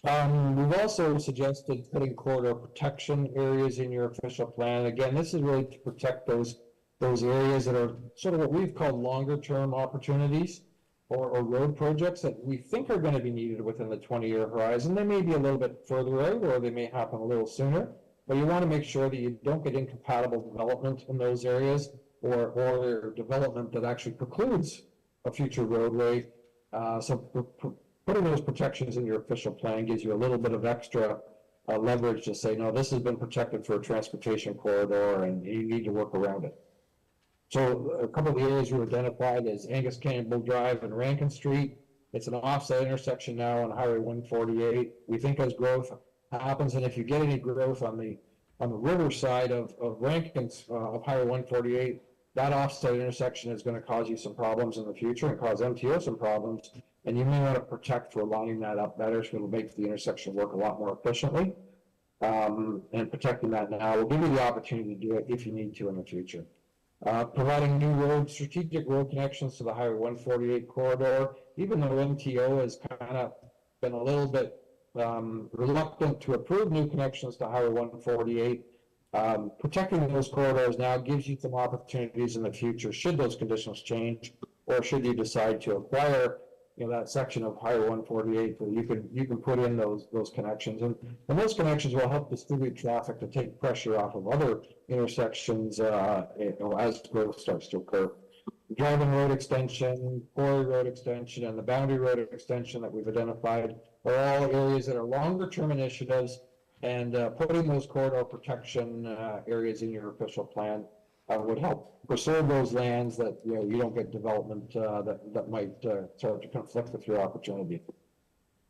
S6: We've also suggested putting corridor protection areas in your official plan. Again, this is really to protect those areas that are sort of what we've called longer term opportunities, or road projects that we think are going to be needed within the 20-year horizon. They may be a little bit further out, or they may happen a little sooner, but you want to make sure that you don't get incompatible development in those areas, or development that actually precludes a future roadway. So putting those protections in your official plan gives you a little bit of extra leverage to say, no, this has been protected for a transportation corridor and you need to work around it. So a couple of the areas we identified is Angus Campbell Drive and Rankin Street. It's an offset intersection now on Highway 148. We think as growth happens, and if you get any growth on the river side of Rankin's of Highway 148, that offset intersection is going to cause you some problems in the future and cause MTO some problems. And you may want to protect for lining that up better, so it'll make the intersection work a lot more efficiently. And protecting that now will give you the opportunity to do it if you need to in the future. Providing new strategic road connections to the Highway 148 corridor, even though MTO has kind of been a little bit reluctant to approve new connections to Highway 148. Protecting those corridors now gives you some opportunities in the future should those conditions change, or should you decide to acquire that section of Highway 148, that you can put in those connections, and those connections will help distribute traffic to take pressure off of other intersections as growth starts to occur. Driving road extension, quarry road extension, and the boundary road extension that we've identified are all areas that are longer term initiatives, and putting those corridor protection areas in your official plan would help preserve those lands that you don't get development that might start to conflict with your opportunity.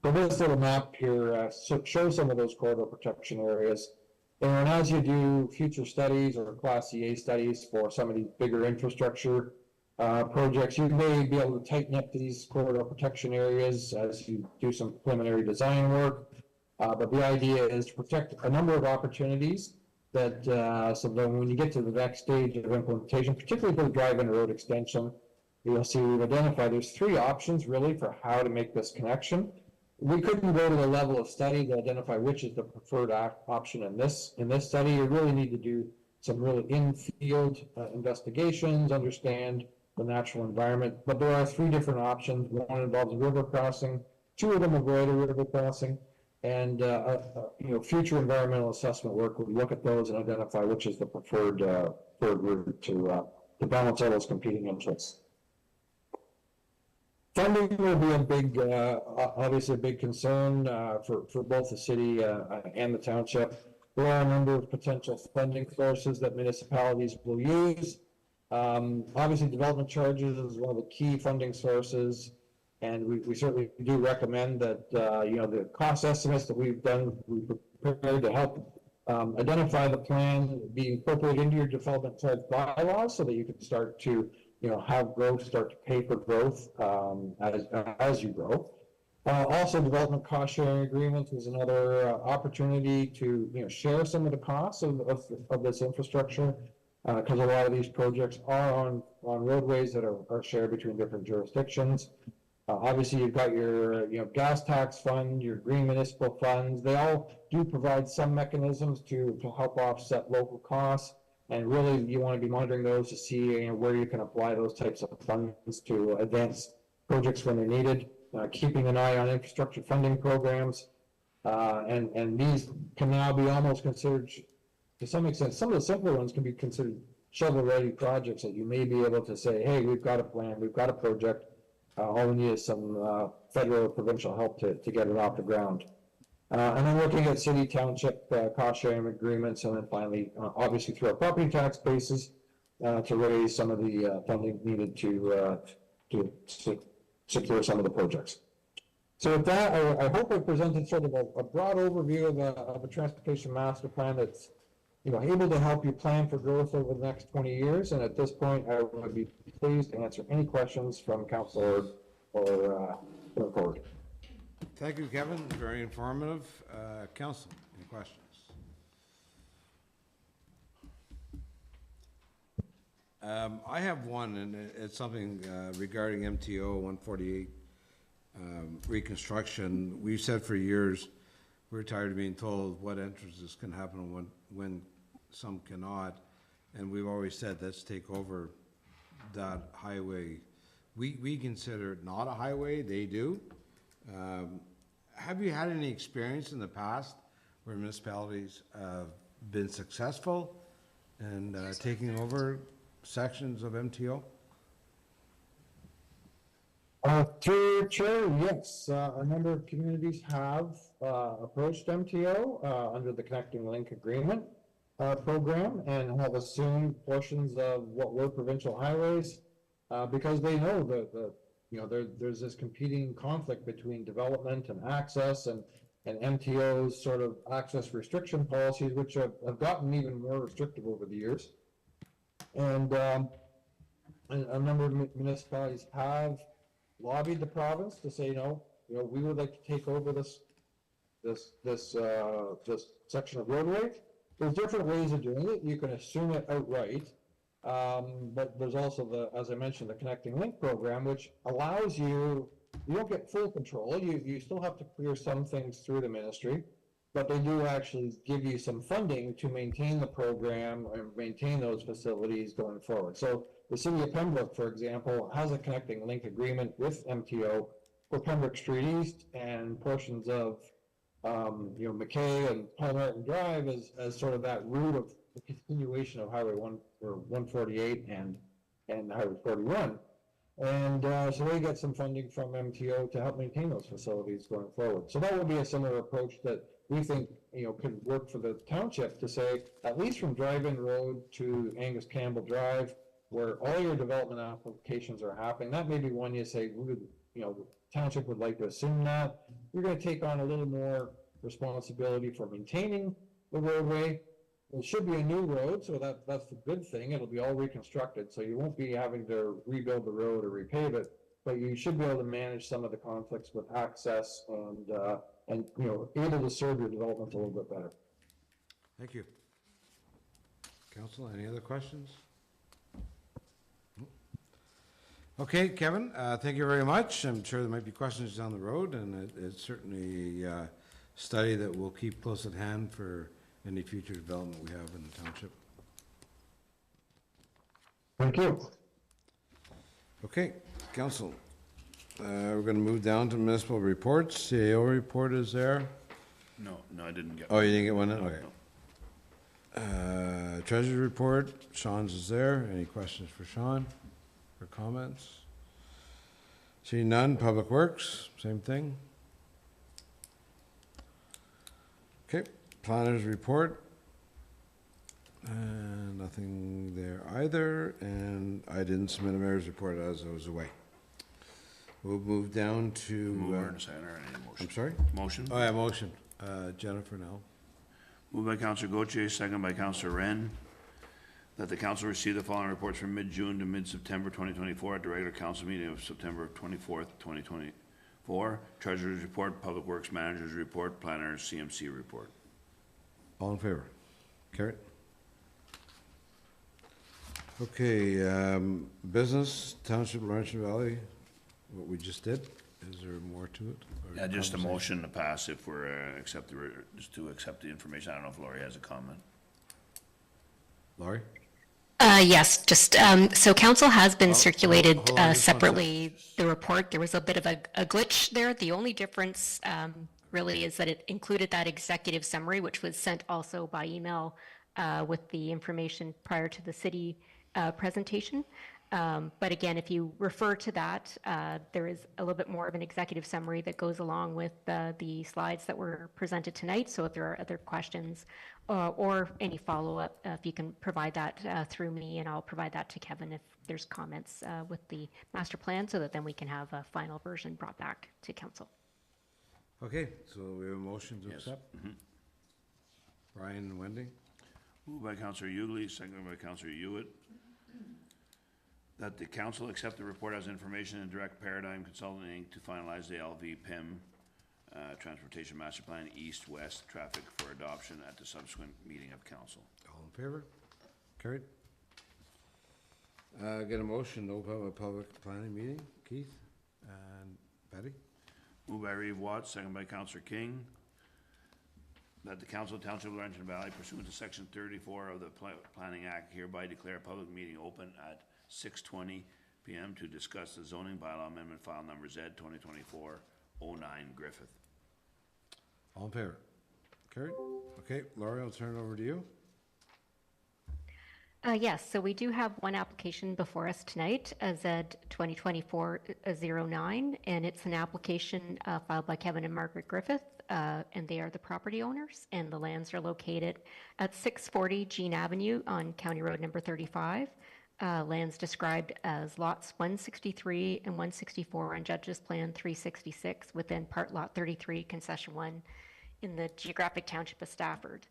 S6: So this little map here shows some of those corridor protection areas. And as you do future studies or Class CA studies for some of these bigger infrastructure projects, you may be able to tighten up these corridor protection areas as you do some preliminary design work. But the idea is to protect a number of opportunities that, so then when you get to the next stage of implementation, particularly for the drive-in road extension, you'll see we've identified there's 3 options really for how to make this connection. We couldn't go to the level of study to identify which is the preferred option in this study. You really need to do some really in-field investigations, understand the natural environment. But there are 3 different options. One involves a river crossing, 2 of them avoid a river crossing, and future environmental assessment work would look at those and identify which is the preferred route to balance all those competing interests. Funding will be a big, obviously a big concern for both the city and the township. There are a number of potential funding sources that municipalities will use. Obviously, development charges is one of the key funding sources, and we certainly do recommend that the cost estimates that we've prepared to help identify the plan be incorporated into your development charge bylaws so that you can start to have growth start to pay for growth as you grow. Also, development cost sharing agreements is another opportunity to share some of the costs of this infrastructure, because a lot of these projects are on roadways that are shared between different jurisdictions. Obviously, you've got your gas tax fund, your green municipal funds. They all do provide some mechanisms to help offset local costs. And really, you want to be monitoring those to see where you can apply those types of funds to advance projects when they're needed. Keeping an eye on infrastructure funding programs, and these can now be almost considered, to some extent, some of the simpler ones can be considered shovel-ready projects that you may be able to say, hey, we've got a plan, we've got a project, all we need is some federal or provincial help to get it off the ground. And then looking at city township cost sharing agreements, and then finally, obviously through our property tax bases, to raise some of the funding needed to secure some of the projects. So with that, I hope I presented sort of a broad overview of a transportation master plan that's able to help you plan for growth over the next 20 years. And at this point, I would be pleased to answer any questions from council or going forward.
S1: Thank you, Kevin. Very informative. Council, any questions? I have one, and it's something regarding MTO 148 reconstruction. We've said for years we're tired of being told what entrances can happen and when some cannot, and we've always said let's take over that highway. We consider it not a highway. They do. Have you had any experience in the past where municipalities have been successful in taking over sections of MTO?
S6: Through your chair, yes. A number of communities have approached MTO under the Connecting Link Agreement program and have assumed portions of what were provincial highways because they know there's this competing conflict between development and access and MTO's sort of access restriction policies, which have gotten even more restrictive over the years. And a number of municipalities have lobbied the province to say, we would like to take over this section of roadway. There's different ways of doing it. You can assume it outright. But there's also as I mentioned, the Connecting Link program, which allows you don't get full control. You still have to clear some things through the ministry, but they do actually give you some funding to maintain the program and maintain those facilities going forward. So the city of Pembroke, for example, has a Connecting Link agreement with MTO for Pembroke Street East and portions of McKay and Paul Martin Drive as sort of that route of the continuation of Highway 148 and Highway 41. And so they get some funding from MTO to help maintain those facilities going forward. So that would be a similar approach that we think could work for the township to say, at least from Drive-In Road to Angus Campbell Drive, where all your development applications are happening, that may be one you say, the township would like to assume that. you're going to take on a little more responsibility for maintaining the roadway. It should be a new road, so that's the good thing. It'll be all reconstructed, so you won't be having to rebuild the road or repave it, but you should be able to manage some of the conflicts with access and able to serve your development a little bit better.
S1: Thank you. Council, any other questions? Okay, Kevin, thank you very much. I'm sure there might be questions down the road, and it's certainly a study that we'll keep close at hand for any future development we have in the township.
S6: Thank you.
S1: Okay, council, we're going to move down to municipal reports. CAO report is there.
S2: No, I didn't get.
S1: Oh, you didn't get one in?
S2: No,
S1: Okay.
S2: no.
S1: Treasurer's report, Sean's is there. Any questions for Sean or comments? Seeing none. Public Works, same thing. Okay, planners report. And nothing there either, and I didn't submit a mayor's report as I was away. We'll move down to,
S2: Mover and seconder, I need a motion.
S1: I'm sorry?
S2: Motion?
S1: Oh, yeah, motion. Jennifer now.
S2: Moved by Councillor Gauthier, second by Councillor Wren, that the council receive the following reports from mid-June to mid-September 2024 at the regular council meeting of September 24th, 2024. Treasurer's report, Public Works Manager's report, Planner's CMC report.
S1: All in favor? Carried. Okay, business, Township of Laurentian Valley, what we just did. Is there more to it? Or
S2: Yeah, just a
S1: conversation?
S2: motion to pass if we're just to accept the information. I don't know if Laurie has a comment.
S1: Laurie?
S5: Yes, just, so council has been circulated
S1: hold on just one
S5: separately, the report. There was a bit of a glitch there. The only difference really is that it included that executive summary, which was sent also by email with the information prior to the city presentation. But again, if you refer to that, there is a little bit more of an executive summary that goes along with the slides that were presented tonight. So if there are other questions or any follow-up, if you can provide that through me, and I'll provide that to Kevin if there's comments with the master plan, so that then we can have a final version brought back to council.
S1: Okay, so we have a motion to
S2: Yes.
S1: accept. Brian and Wendy?
S2: Moved by Councillor Ugly, seconded by Councillor Hewitt, that the council accept the report as information and direct Paradigm Consulting Inc. to finalize the LV PIM Transportation Master Plan East-West traffic for adoption at the subsequent meeting of council.
S1: All in favor? Carried. Get a motion to open a public planning meeting. Keith and Betty?
S2: Moved by Reeve Watts, second by Councillor King, that the Council of Township of Laurentian Valley pursuant to Section 34 of the Planning Act hereby declare a public meeting open at 6:20 p.m. to discuss the zoning bylaw amendment file number Z 2024-09 Griffith.
S1: All in favor? Carried. Okay, Laurie, I'll turn it over to you.
S5: Yes, so we do have one application before us tonight, Z 2024-09, and it's an application filed by Kevin and Margaret Griffith, and they are the property owners, and the lands are located at 640 Jean Avenue on County Road number 35. Lands described as lots 163 and 164 on Judge's Plan 366 within Part Lot 33, Concession 1 in the geographic township of Stafford.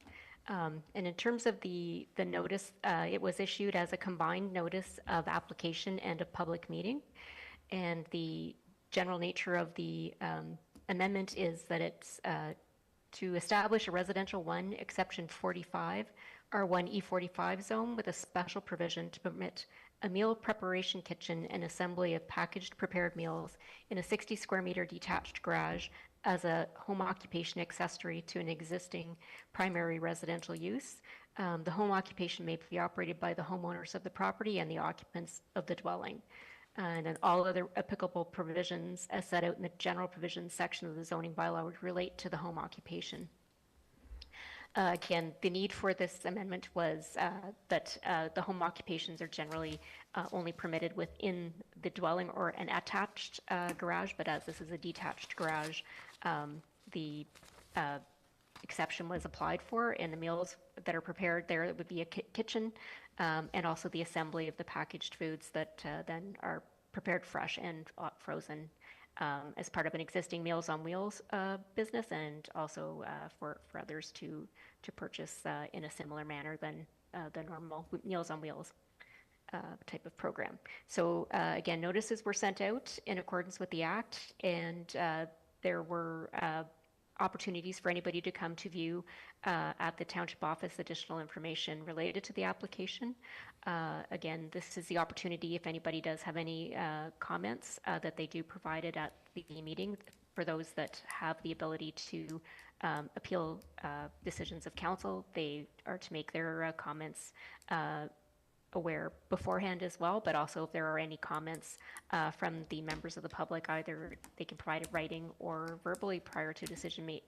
S5: And in terms of the notice, it was issued as a combined notice of application and a public meeting. And the general nature of the amendment is that it's to establish a residential 1, exception 45, R1 E45 zone with a special provision to permit a meal preparation kitchen and assembly of packaged prepared meals in a 60 square meter detached garage as a home occupation accessory to an existing primary residential use. The home occupation may be operated by the homeowners of the property and the occupants of the dwelling. And then all other applicable provisions as set out in the general provisions section of the zoning bylaw would relate to the home occupation. Again, the need for this amendment was that the home occupations are generally only permitted within the dwelling or an attached garage, but as this is a detached garage, the exception was applied for, and the meals that are prepared there would be a kitchen, and also the assembly of the packaged foods that then are prepared fresh and frozen as part of an existing Meals on Wheels business, and also for others to purchase in a similar manner than the normal Meals on Wheels type of program. So again, notices were sent out in accordance with the Act, and there were opportunities for anybody to come to view at the Township office additional information related to the application. Again, this is the opportunity, if anybody does have any comments, that they do provide it at the meeting. For those that have the ability to appeal decisions of council, they are to make their comments aware beforehand as well, but also if there are any comments from the members of the public, either they can provide it writing or verbally prior to decision made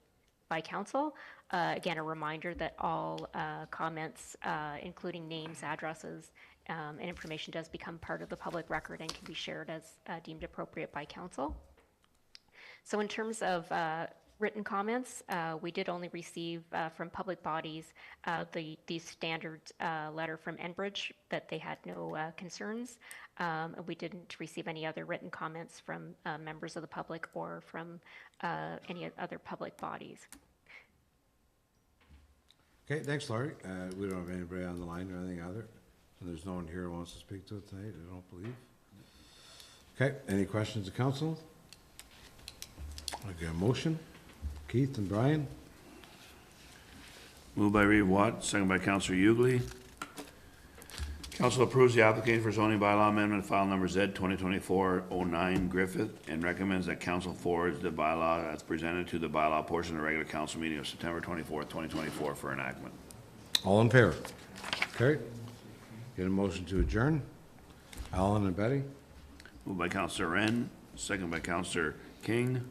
S5: by council. Again, a reminder that all comments, including names, addresses, and information does become part of the public record and can be shared as deemed appropriate by council. So in terms of written comments, we did only receive from public bodies the standard letter from Enbridge that they had no concerns. We didn't receive any other written comments from members of the public or from any other public bodies.
S1: Okay, thanks, Laurie. We don't have anybody on the line or anything other, so there's no one here who wants to speak to it tonight, I don't believe. Okay, any questions of council? I'll get a motion. Keith and Brian?
S2: Moved by Reeve Watt, second by Councillor Ugly. Council approves the application for zoning bylaw amendment, file number Z 2024-09 Griffith, and recommends that council forwards the bylaw as presented to the bylaw portion of the regular council meeting of September 24th, 2024 for enactment.
S1: All in favor? Carried. Get a motion to adjourn. Alan and Betty?
S2: Moved by Councillor Wren, second by Councillor King,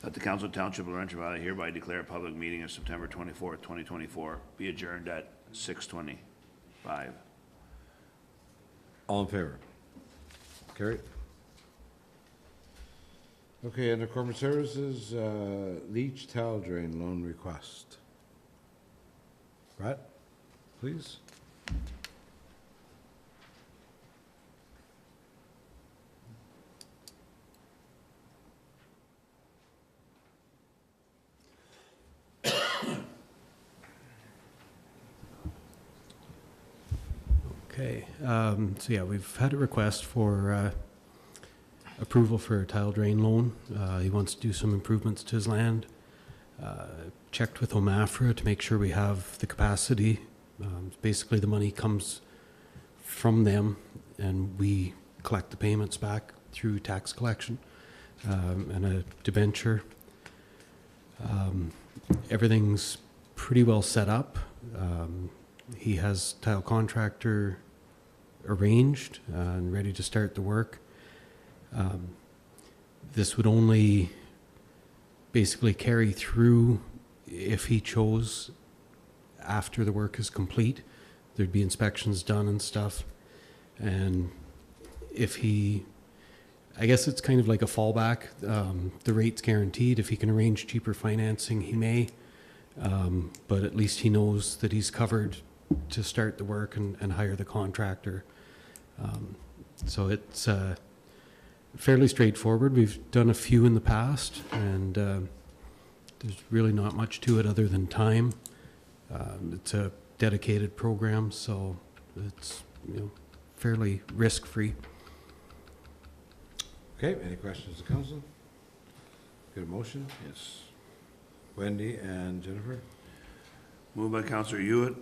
S2: that the Council of Township of Laurentian Valley hereby declare a public meeting of September 24th, 2024 be adjourned at 6:25.
S1: All in favor? Carried. Okay, under corporate services, leach tile drain loan request. Brett, please.
S3: Okay, so yeah, we've had a request for approval for a tile drain loan. He wants to do some improvements to his land. Checked with OMAFRA to make sure we have the capacity. Basically, the money comes from them, and we collect the payments back through tax collection and a debenture. Everything's pretty well set up. He has tile contractor arranged and ready to start the work. This would only basically carry through if he chose after the work is complete. There'd be inspections done and stuff. And if he, I guess it's kind of like a fallback. The rate's guaranteed. If he can arrange cheaper financing, he may. But at least he knows that he's covered to start the work and hire the contractor. So it's fairly straightforward. We've done a few in the past, and there's really not much to it other than time. It's a dedicated program, so it's fairly risk-free.
S1: Okay, any questions to council? Get a motion?
S2: Yes.
S1: Wendy and Jennifer?
S2: Moved by Councillor Hewitt,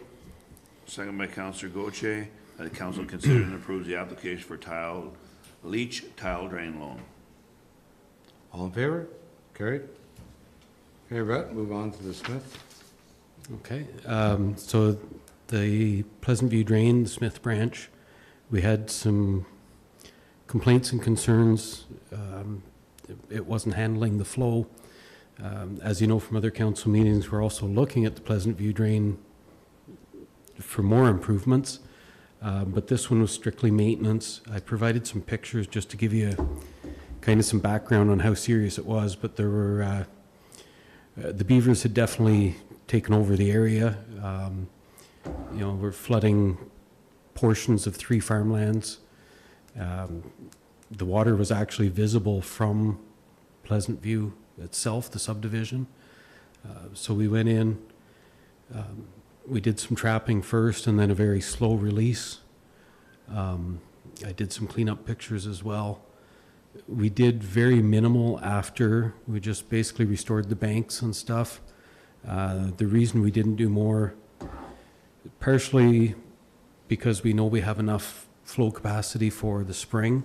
S2: second by Councillor Gauthier, that the council considers and approves the application for leach tile drain loan.
S1: All in favor? Carried. Okay, Brett, move on to the Smith.
S3: Okay, so the Pleasant View Drain, the Smith branch, we had some complaints and concerns. It wasn't handling the flow. As you know from other council meetings, we're also looking at the Pleasant View Drain for more improvements, but this one was strictly maintenance. I provided some pictures just to give you kind of some background on how serious it was, but there were, the beavers had definitely taken over the area. We're flooding portions of 3 farmlands. The water was actually visible from Pleasant View itself, the subdivision. So we went in, we did some trapping first and then a very slow release. I did some cleanup pictures as well. We did very minimal after. We just basically restored the banks and stuff. The reason we didn't do more, partially because we know we have enough flow capacity for the spring,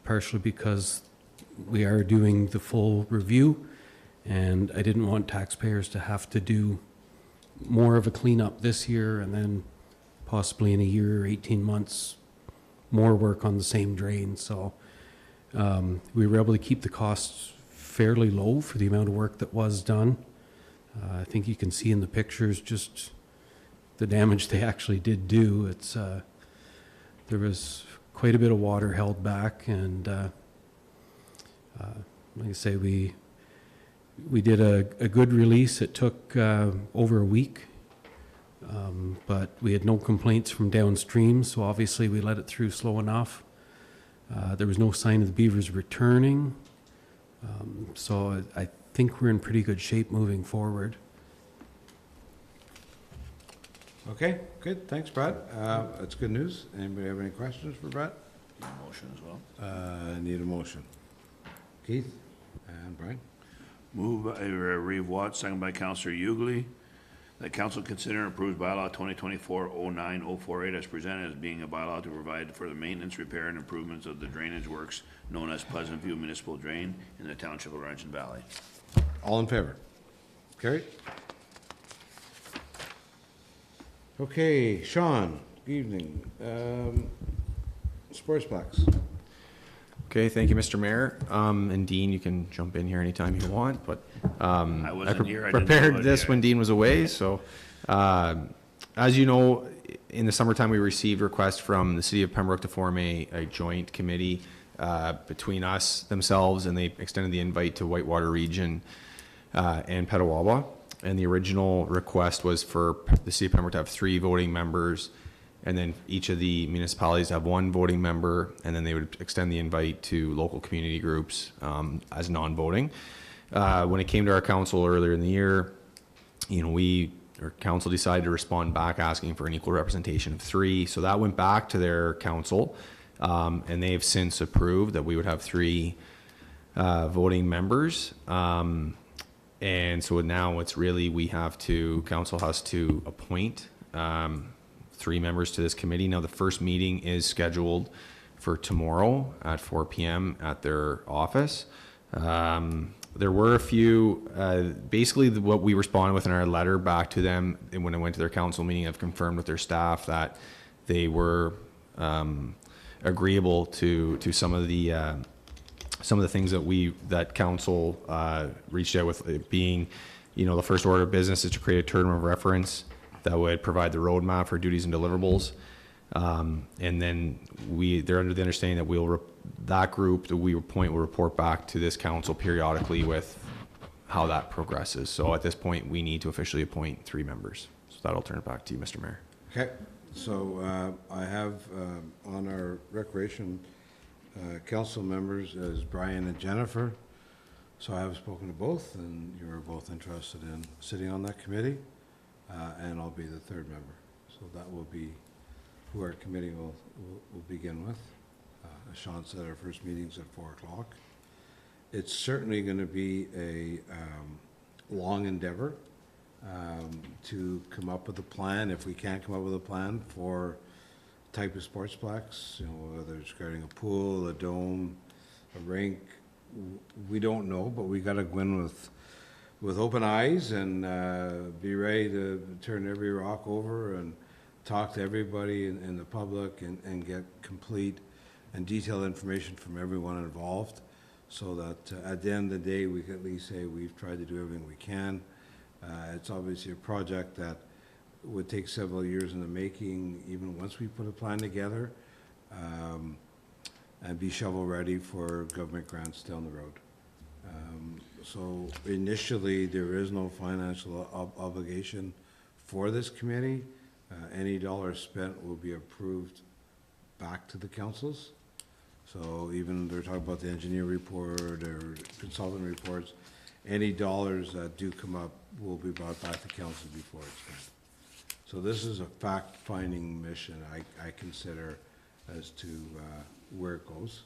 S3: partially because we are doing the full review, and I didn't want taxpayers to have to do more of a cleanup this year and then possibly in a year or 18 months more work on the same drain. So we were able to keep the costs fairly low for the amount of work that was done. I think you can see in the pictures just the damage they actually did do. It's there was quite a bit of water held back, and like I say, we did a good release. It took over a week, but we had no complaints from downstream, so obviously we let it through slow enough. There was no sign of the beavers returning, so I think we're in pretty good shape moving forward.
S1: Okay, good. Thanks, Brad. That's good news. Anybody have any questions for Brad?
S2: Motion as well.
S1: Need a motion. Keith and Brian?
S2: Move by Reeve Watt, second by Councillor Ugly, that council consider and approve bylaw 2024-09-048 as presented as being a bylaw to provide for the maintenance, repair, and improvements of the drainage works known as Pleasant View Municipal Drain in the Township of Laurentian Valley.
S1: All in favor? Carried. Okay, Sean, good evening. Sportsplex.
S4: Okay, thank you, Mr. Mayor. And Dean, you can jump in here anytime you want, but
S2: I wasn't here. I didn't
S4: prepared
S2: know it
S4: this
S2: yet.
S4: when Dean was away. So, as you know, in the summertime, we received requests from the City of Pembroke to form a joint committee between us, themselves, and they extended the invite to Whitewater Region and Petawawa. And the original request was for the City of Pembroke to have 3 voting members, and then each of the municipalities have 1 voting member, and then they would extend the invite to local community groups as non-voting. When it came to our council earlier in the year, you know, our council decided to respond back asking for an equal representation of 3. So that went back to their council, and they have since approved that we would have 3 voting members. And so now it's really, council has to appoint 3 members to this committee. Now, the first meeting is scheduled for tomorrow at 4 p.m. at their office. There were a few, basically what we responded with in our letter back to them and when I went to their council meeting, have confirmed with their staff that they were agreeable to some of the things that council reached out with, it being, you know, the first order of business is to create a term of reference that would provide the roadmap for duties and deliverables. And then they're under the understanding that that group that we appoint will report back to this council periodically with how that progresses. So at this point, we need to officially appoint 3 members. So that'll turn it back to you, Mr. Mayor.
S1: Okay, so I have on our recreation council members as Brian and Jennifer. So I have spoken to both, and you are both interested in sitting on that committee, and I'll be the 3rd member. So that will be who our committee will begin with. As Sean said, our first meeting's at 4 o'clock. It's certainly going to be a long endeavor to come up with a plan. If we can't come up with a plan for type of sportsplex, you know, whether it's regarding a pool, a dome, a rink, we don't know, but we got to go in with open eyes and be ready to turn every rock over and talk to everybody in the public and get complete and detailed information from everyone involved, so that at the end of the day, we can at least say we've tried to do everything we can. It's obviously a project that would take several years in the making, even once we put a plan together, and be shovel-ready for government grants down the road. So initially, there is no financial obligation for this committee. Any dollar spent will be approved back to the councils. So even they're talking about the engineer report or consultant reports, any dollars that do come up will be brought back to council before it's spent. So this is a fact-finding mission, I consider, as to where it goes.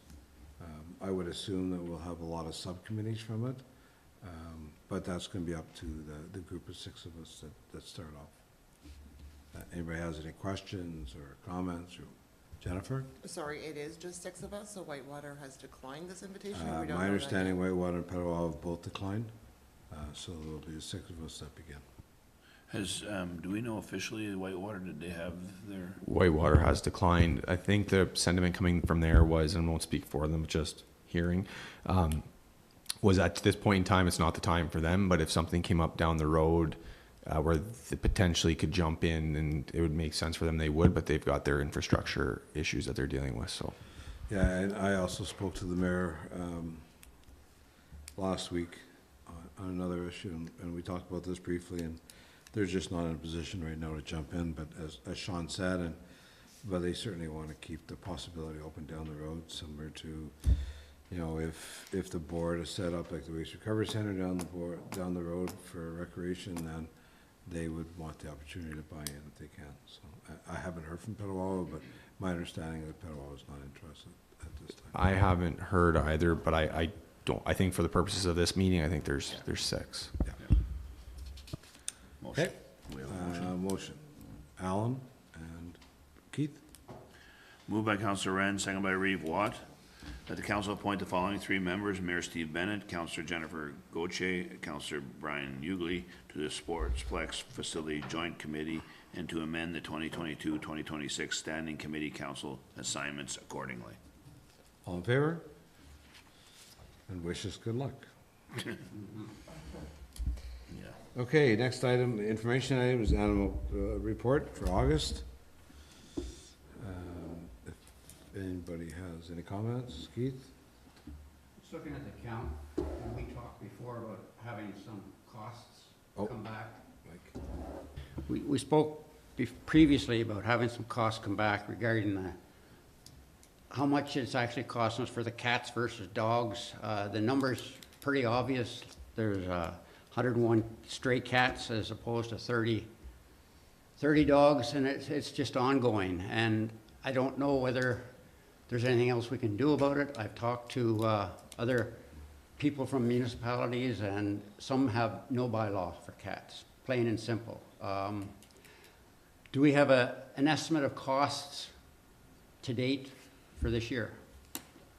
S1: I would assume that we'll have a lot of subcommittees from it, but that's going to be up to the group of 6 of us that start off. Anybody has any questions or comments? Or Jennifer?
S7: Sorry, it is just 6 of us, so Whitewater has declined this invitation? or we don't know
S1: My
S7: that
S1: understanding,
S7: yet?
S1: Whitewater and Petawawa have both declined, so there'll be the 6 of us that begin.
S2: Has, do we know officially Whitewater, did they have their,
S4: Whitewater has declined. I think the sentiment coming from there was, and I won't speak for them, just hearing, was at this point in time, it's not the time for them, but if something came up down the road where they potentially could jump in and it would make sense for them, they would, but they've got their infrastructure issues that they're dealing with, so.
S1: Yeah, and I also spoke to the mayor last week on another issue, and we talked about this briefly, and they're just not in a position right now to jump in, but as Sean said, but they certainly want to keep the possibility open down the road, similar to, you know, if the board is set up like the Waste Recovery Center down the road for recreation, then they would want the opportunity to buy in if they can. So I haven't heard from Petawawa, but my understanding is that Petawawa is not interested at this time.
S4: I haven't heard either, but I think for the purposes of this meeting, I think there's 6.
S1: Yeah.
S2: motion?
S1: Okay.
S2: We have a motion.
S1: Motion. Alan and Keith?
S2: Moved by Councillor Wren, second by Reeve Watt, that the council appoint the following 3 members: Mayor Steve Bennett, Councillor Jennifer Gauthier, Councillor Brian Hughley, to the Sportsplex Facility Joint Committee, and to amend the 2022-2026 Standing Committee Council assignments accordingly.
S1: All in favor? And wish us good luck.
S2: Yeah.
S1: Okay, next item, information item is animal report for August. If anybody has any comments, Keith?
S8: Just looking at the count, and we talked before about having some costs
S1: Oh.
S8: come back.
S1: Mike?
S8: We spoke previously about having some costs come back regarding how much it's actually costing us for the cats versus dogs. The number's pretty obvious. There's 101 stray cats as opposed to 30 dogs, and it's just ongoing. And I don't know whether there's anything else we can do about it. I've talked to other people from municipalities, and some have no bylaw for cats, plain and simple. Do we have an estimate of costs to date for this year?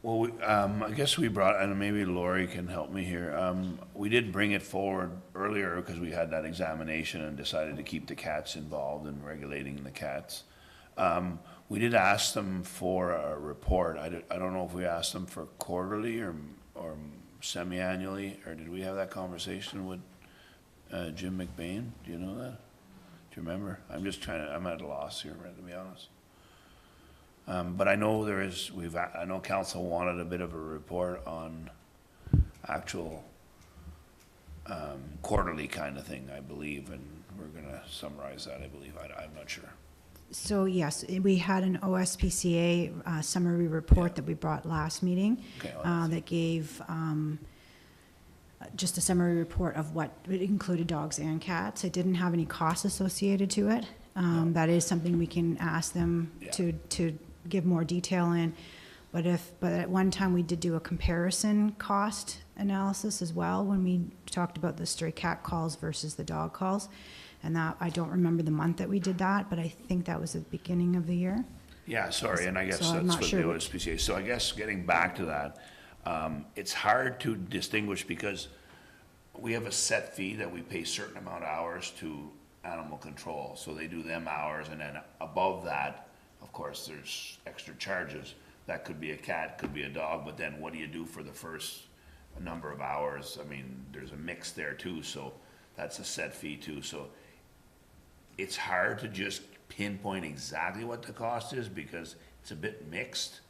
S2: Well, I guess we brought, and maybe Lori can help me here. We did bring it forward earlier because we had that examination and decided to keep the cats involved in regulating the cats. We did ask them for a report. I don't know if we asked them for quarterly or semi-annually, or did we have that conversation with Jim McBain? Do you know that? Do you remember? I'm at a loss here, to be honest. But I know I know council wanted a bit of a report on actual quarterly kind of thing, I believe, and we're gonna summarize that, I believe. I'm not sure.
S9: So yes, we had an OSPCA summary report that we brought last meeting
S2: Okay,
S9: that gave just a summary report of what it included dogs and cats. It didn't have any costs associated to it. That is something we can ask them
S2: Yeah.
S9: to give more detail in. But at one time we did do a comparison cost analysis as well when we talked about the stray cat calls versus the dog calls. And that, I don't remember the month that we did that, but I think that was at the beginning of the year.
S2: Yeah, sorry, and I guess
S9: So I'm
S2: that's
S9: not
S2: what
S9: sure
S2: the
S9: which-
S2: OSPCA, so I guess getting back to that, it's hard to distinguish because we have a set fee that we pay certain amount of hours to animal control, so they do them hours, and then above that, of course, there's extra charges. That could be a cat, could be a dog, but then what do you do for the first number of hours? I mean, there's a mix there too, so that's a set fee too, so it's hard to just pinpoint exactly what the cost is because it's a bit mixed.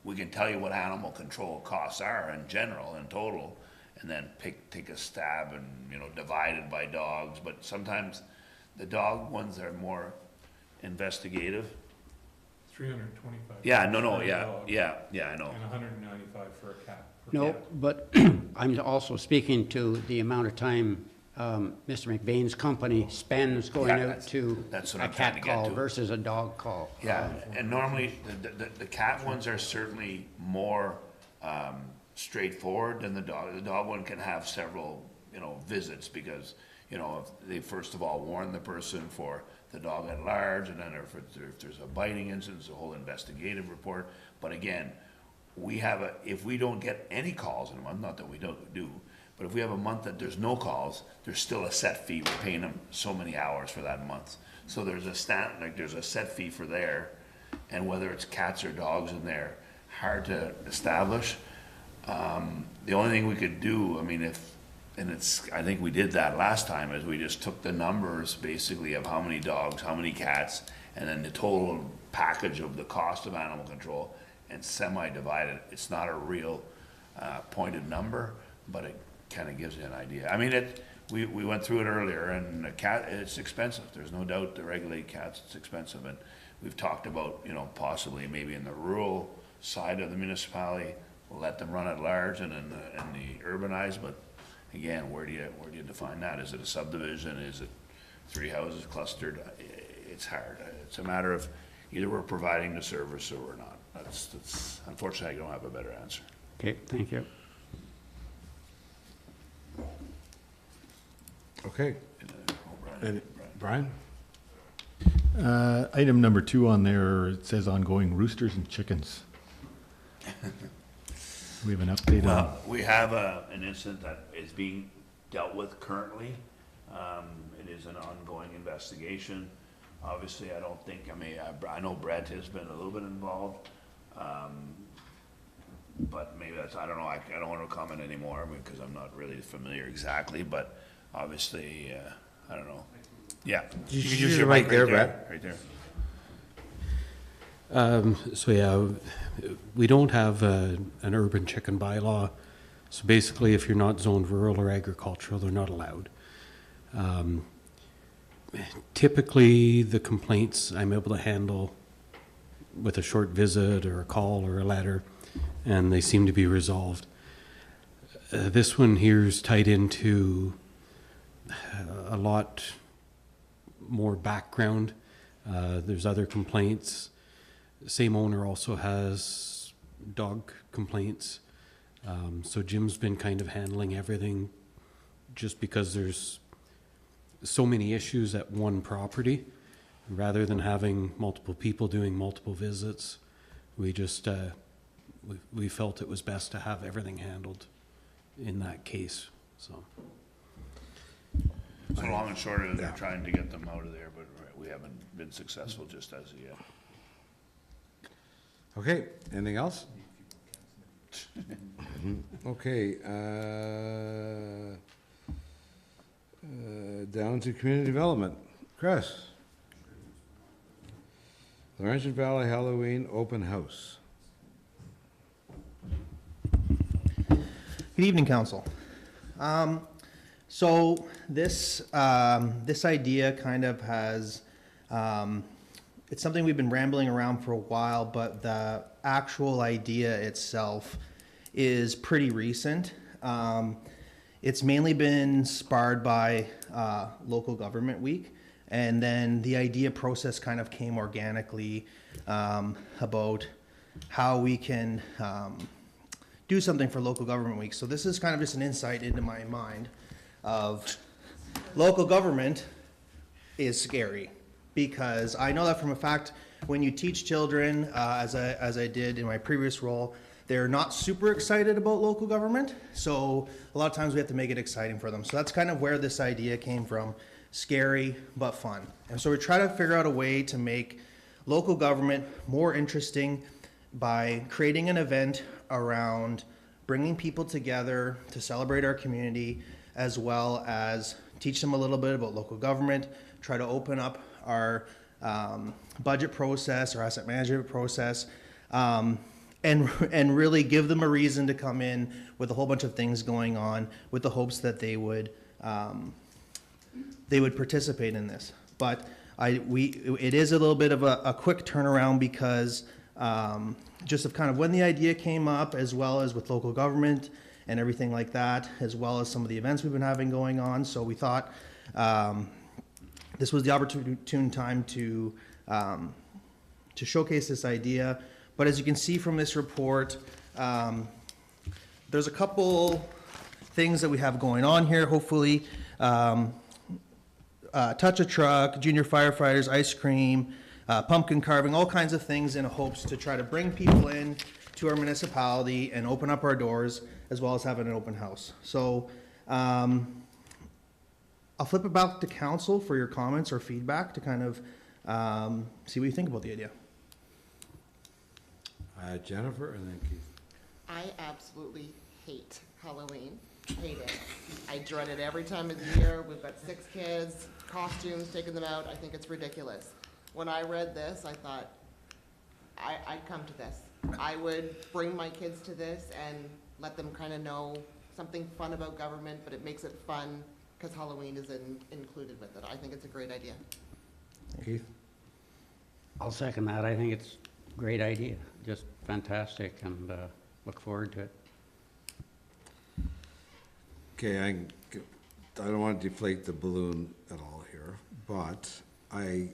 S2: We can tell you what animal control costs are in general, in total, and then take a stab and, divide it by dogs. But sometimes the dog ones are more investigative
S10: 325.
S2: Yeah, no,
S10: for a
S2: yeah,
S10: dog
S2: yeah, I know.
S10: And 195 for a cat.
S8: No, but I'm also speaking to the amount of time Mr. McBain's company spends going
S2: Yeah,
S8: out to
S2: that's what
S8: a
S2: I'm trying to
S8: cat
S2: get
S8: call
S2: to.
S8: versus a dog call.
S2: Yeah, and normally, the cat ones are certainly more straightforward than the dog. The dog one can have several, visits because, if they first of all warn the person for the dog at large, and then if there's a biting incident, it's a whole investigative report. But again, if we don't get any calls in a month, not that we don't do, but if we have a month that there's no calls, there's still a set fee. We're paying them so many hours for that month. So there's a set fee for there, and whether it's cats or dogs in there, hard to establish. The only thing we could do, I think we did that last time, is we just took the numbers basically of how many dogs, how many cats, and then the total package of the cost of animal control and semi-divided. It's not a real pointed number, but it kind of gives you an idea. We went through it earlier, and a cat, it's expensive. There's no doubt to regulate cats, it's expensive. And we've talked about, possibly maybe in the rural side of the municipality, we'll let them run at large and in the urbanized, but again, where do you define that? Is it a subdivision? Is it 3 houses clustered? It's hard. It's a matter of either we're providing the service or we're not. That's unfortunately, I don't have a better answer.
S8: Okay, thank you.
S1: Okay. And Brian?
S11: Item number 2 on there, it says ongoing roosters and chickens. We have an update on,
S2: Well, we have an incident that is being dealt with currently. It is an ongoing investigation. Obviously, I don't think, I know Brett has been a little bit involved. But maybe I don't know, I don't want to comment anymore because I'm not really familiar exactly, but obviously, I don't know. Yeah.
S1: You
S2: can
S1: should
S2: use
S1: use
S2: your
S1: your
S2: mic
S1: mic there, Brett.
S2: Right there.
S3: So yeah, we don't have an urban chicken bylaw. So basically, if you're not zoned rural or agricultural, they're not allowed. Typically, the complaints I'm able to handle with a short visit or a call or a letter, and they seem to be resolved. This one here is tied into a lot more background. There's other complaints. Same owner also has dog complaints. So Jim's been kind of handling everything just because there's so many issues at one property. Rather than having multiple people doing multiple visits, we just we felt it was best to have everything handled in that case. So
S2: Long and short of it, they're trying to get them out of there, but we haven't been successful just as of yet.
S1: Okay, anything else? Okay, down to community development. Chris? Laurentian Valley Halloween Open House.
S12: Good evening, Council. So this idea kind of has, it's something we've been rambling around for a while, but the actual idea itself is pretty recent. It's mainly been spurred by local government week, and then the idea process kind of came organically about how we can do something for local government week. So this is kind of just an insight into my mind of local government is scary, because I know that from a fact when you teach children, as I did in my previous role, they're not super excited about local government. So a lot of times we have to make it exciting for them. So that's kind of where this idea came from. Scary, but fun. And so we try to figure out a way to make local government more interesting by creating an event around bringing people together to celebrate our community, as well as teach them a little bit about local government, try to open up our budget process, our asset management process, and really give them a reason to come in with a whole bunch of things going on, with the hopes that they would participate in this. But it is a little bit of a quick turnaround because just of kind of when the idea came up, as well as with local government and everything like that, as well as some of the events we've been having going on. So we thought this was the opportune time to showcase this idea. But as you can see from this report, there's a couple things that we have going on here. Hopefully, touch a truck, junior firefighters, ice cream, pumpkin carving, all kinds of things in hopes to try to bring people in to our municipality and open up our doors, as well as having an open house. So I'll flip it back to council for your comments or feedback to kind of see what you think about the idea.
S1: Jennifer, and then Keith.
S7: I absolutely hate Halloween. Hate it. I dread it every time of the year. We've got 6 kids, costumes, taking them out. I think it's ridiculous. When I read this, I thought, I'd come to this. I would bring my kids to this and let them kind of know something fun about government, but it makes it fun because Halloween is included with it. I think it's a great idea.
S1: Keith?
S8: I'll second that. I think it's a great idea, just fantastic, and look forward to it.
S1: Okay, I don't want to deflate the balloon at all here, but I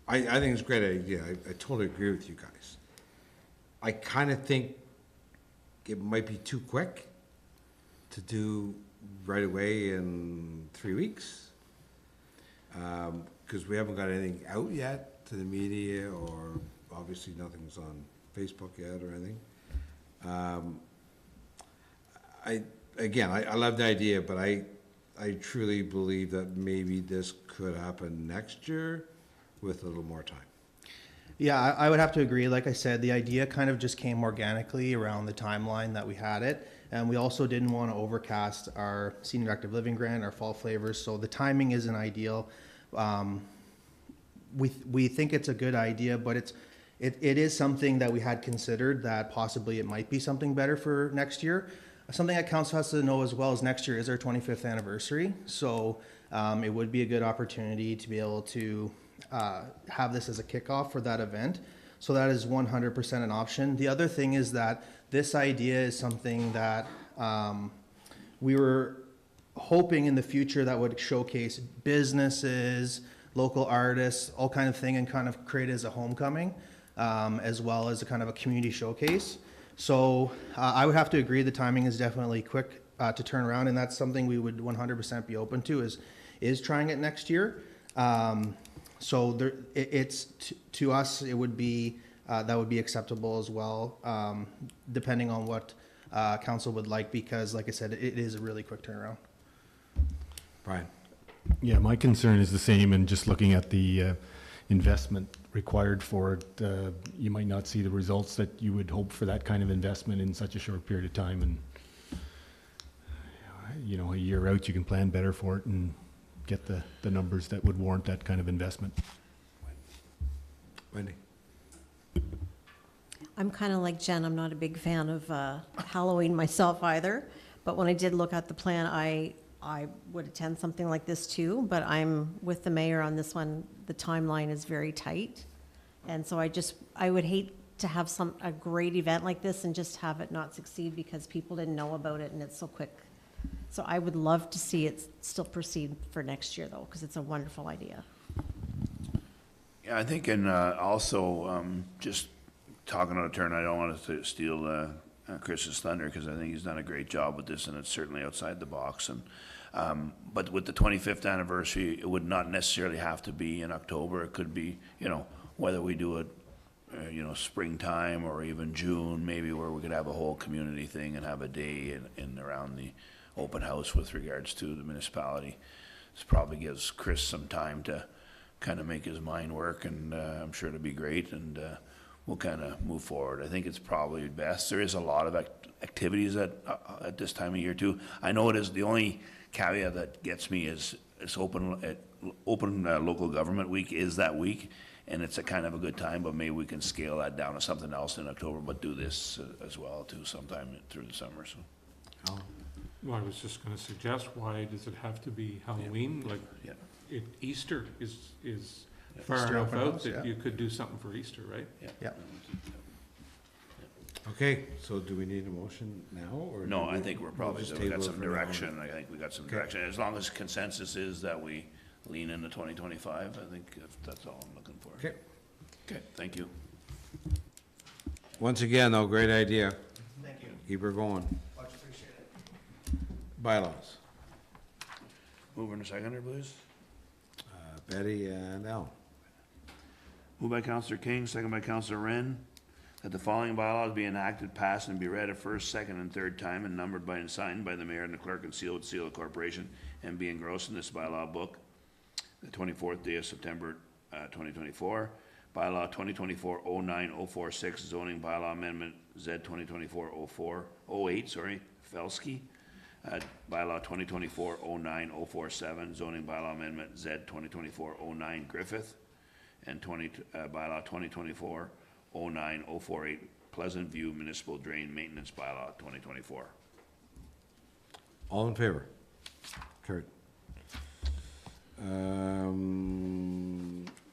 S1: think it's a great idea. I totally agree with you guys. I kind of think it might be too quick to do right away in 3 weeks, because we haven't got anything out yet to the media, or obviously nothing's on Facebook yet or anything. I love the idea, but I truly believe that maybe this could happen next year with a little more time.
S12: Yeah, I would have to agree. Like I said, the idea kind of just came organically around the timeline that we had it. And we also didn't want to overcast our senior active living grant, our fall flavors. So the timing isn't ideal. We think it's a good idea, but it is something that we had considered that possibly it might be something better for next year. Something that council has to know as well is next year is our 25th anniversary. So it would be a good opportunity to be able to have this as a kickoff for that event. So that is 100% an option. The other thing is that this idea is something that we were hoping in the future that would showcase businesses, local artists, all kind of thing, and kind of create as a homecoming, as well as a kind of a community showcase. So I would have to agree the timing is definitely quick to turn around, and that's something we would 100% be open to is trying it next year. So there, to us, it would be that would be acceptable as well, depending on what council would like, because like I said, it is a really quick turnaround.
S1: Brian?
S11: Yeah, my concern is the same, and just looking at the investment required for it, you might not see the results that you would hope for that kind of investment in such a short period of time. And you know, a year out, you can plan better for it and get the numbers that would warrant that kind of investment.
S1: Wendy?
S13: I'm kind of like Jen. I'm not a big fan of Halloween myself either. But when I did look at the plan, I would attend something like this too. But I'm with the mayor on this one. The timeline is very tight. And so I would hate to have a great event like this and just have it not succeed because people didn't know about it and it's so quick. So I would love to see it still proceed for next year though, because it's a wonderful idea.
S2: Yeah, I think, and also, just talking out of turn, I don't want to steal Chris's thunder, because I think he's done a great job with this, and it's certainly outside the box. And but with the 25th anniversary, it would not necessarily have to be in October. It could be, you know, whether we do it, you know, springtime or even June, maybe, where we could have a whole community thing and have a day in around the open house with regards to the municipality. This probably gives Chris some time to kind of make his mind work, and I'm sure it'll be great, and we'll kind of move forward. I think it's probably best. There is a lot of activities at this time of year too. I know it is, the only caveat that gets me is it's open local government week is that week, and it's a kind of a good time, but maybe we can scale that down to something else in October, but do this as well too sometime through the summer. So.
S10: Well, I was just going to suggest, why does it have to be Halloween?
S2: Yeah.
S10: Like,
S2: Yeah.
S10: Easter is Far
S12: Easter
S10: enough
S12: open
S10: out
S12: house,
S10: that
S12: yeah.
S10: you could do something for Easter, right?
S12: Yeah.
S1: Okay, so do we need a motion now, or?
S2: No,
S1: do
S2: I think we're
S1: we'll
S2: probably,
S1: just
S2: we got
S1: table it
S2: some
S1: for now?
S2: direction, I think we got some direction, as long as consensus is that we lean into 2025, I think that's all I'm looking for.
S1: Okay,
S2: Okay, thank you.
S1: once again, though, great idea.
S12: Thank you.
S1: Keep her going.
S12: Much appreciated.
S1: Bylaws,
S2: Mover and seconder, please.
S1: Betty and Al.
S2: Moved by Counselor King, second by Counselor Wren, that the following bylaws be enacted, passed, and be read a first, second, and third time, and numbered by and signed by the mayor and the clerk and sealed with seal of the corporation, and be engrossed in this bylaw book, the 24th day of September, 2024. Bylaw 2024-09046, zoning bylaw amendment Z 2024-08, Felsky. Bylaw 2024-09047, zoning bylaw amendment Z 2024-09 Griffith. And bylaw 2024-09048, Pleasant View Municipal Drain Maintenance Bylaw 2024.
S1: All in favor? Carried.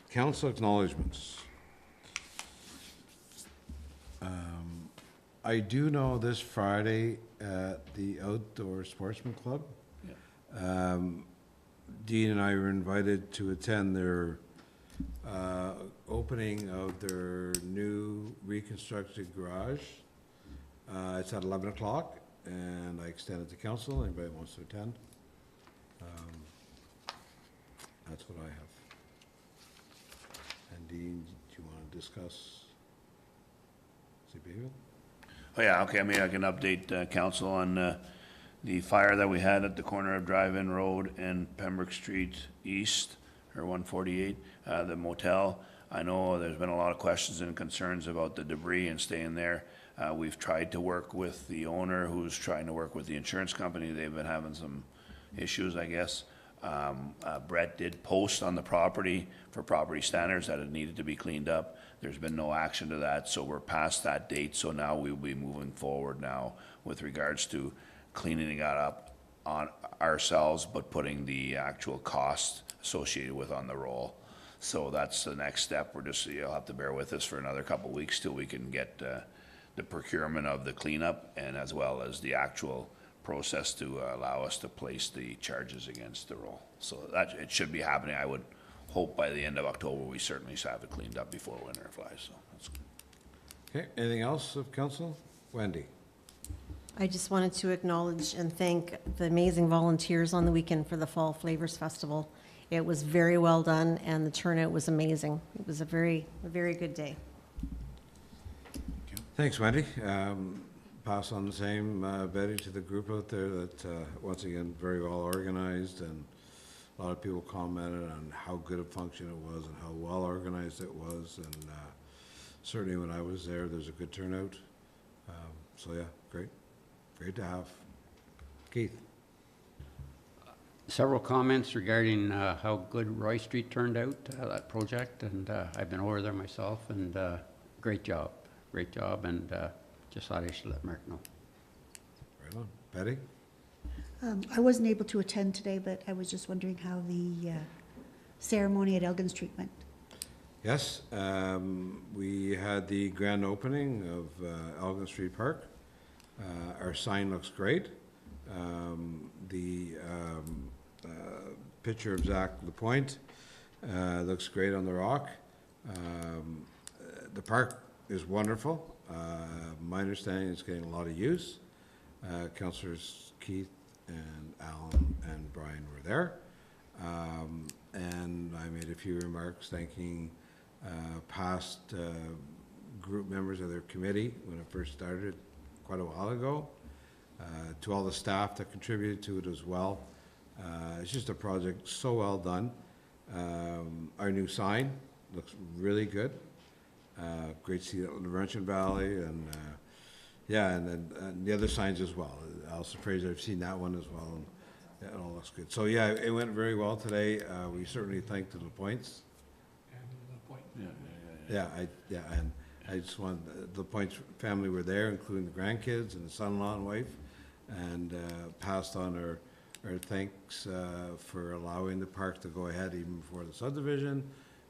S1: Council acknowledgements. I do know this Friday at the Outdoor Sportsman Club, Dean and I were invited to attend their opening of their new reconstructed garage. It's at 11 o'clock, and I extended to council. Anybody wants to attend? That's what I have. And Dean, do you want to discuss CPU?
S2: Oh, yeah, okay, I mean, I can update council on the fire that we had at the corner of Drive-In Road and Pembroke Street East, or 148, the motel. I know there's been a lot of questions and concerns about the debris and staying there. We've tried to work with the owner, who's trying to work with the insurance company. They've been having some issues, I guess. Brett did post on the property for property standards that it needed to be cleaned up. There's been no action to that, so we're past that date. So now we'll be moving forward now with regards to cleaning it up on ourselves, but putting the actual cost associated with on the roll. So that's the next step. You'll have to bear with us for another couple of weeks till we can get the procurement of the cleanup, and as well as the actual process to allow us to place the charges against the roll. So that, it should be happening. I would hope by the end of October, we certainly have it cleaned up before winter flies, so that's good.
S1: Okay, anything else of council? Wendy?
S13: I just wanted to acknowledge and thank the amazing volunteers on the weekend for the Fall Flavors Festival. It was very well done, and the turnout was amazing. It was a very good day.
S1: Thanks, Wendy. Pass on the same, Betty, to the group out there that, once again, very well organized, and a lot of people commented on how good a function it was and how well organized it was, and certainly when I was there, there's a good turnout. So yeah, great to have. Keith?
S8: Several comments regarding how good Roy Street turned out, that project, and I've been over there myself, and great job, and just thought I should let Mark know.
S1: Right on. Betty?
S14: I wasn't able to attend today, but I was just wondering how the ceremony at Elgin Street went.
S1: Yes, we had the grand opening of Elgin Street Park. Our sign looks great. The picture of Zach Lapointe looks great on the rock. The park is wonderful. My understanding is getting a lot of use. Councillors Keith and Alan and Brian were there. And I made a few remarks thanking past group members of their committee when it first started quite a while ago, to all the staff that contributed to it as well. It's just a project so well done. Our new sign looks really good. Great to see it in the Laurentian Valley, and yeah, and the other signs as well. Alistair Fraser, I've seen that one as well, and yeah, it all looks good. So yeah, it went very well today. We certainly thank the Lapointes. Yeah, and I just want, the Lapointe family were there, including the grandkids and the son-in-law and wife, and passed on our thanks for allowing the park to go ahead even before the subdivision,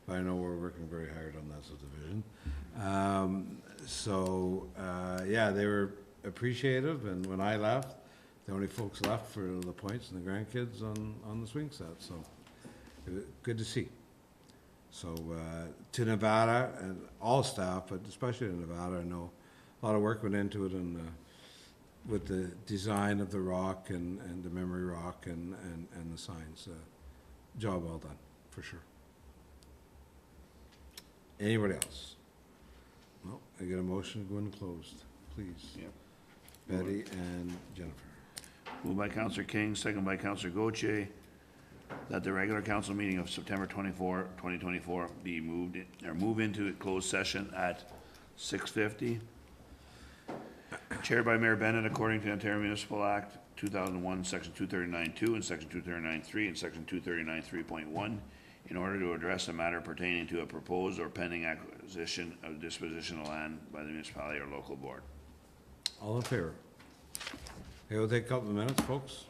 S1: but I know we're working very hard on that subdivision. Yeah, they were appreciative, and when I left, the only folks left for the points and the grandkids on the swing set, so it was good to see. So, to Nevada and all staff, but especially to Nevada, I know a lot of work went into it and, with the design of the rock and the memory rock and the signs. Job well done, for sure. Anybody else? No, I get a motion to go in closed, please.
S2: Yep.
S1: Betty and Jennifer.
S2: Moved by Counselor King, second by Counselor Gauthier, that the regular council meeting of September 24, 2024 be moved, or move into a closed session at 6:50. Chaired by Mayor Bennett according to Ontario Municipal Act 2001, Section 239.2 and Section 239.3 and Section 239.3.1, in order to address a matter pertaining to a proposed or pending acquisition of disposition of land by the municipality or local board.
S1: All in favor? Okay, we'll take a couple of minutes, folks.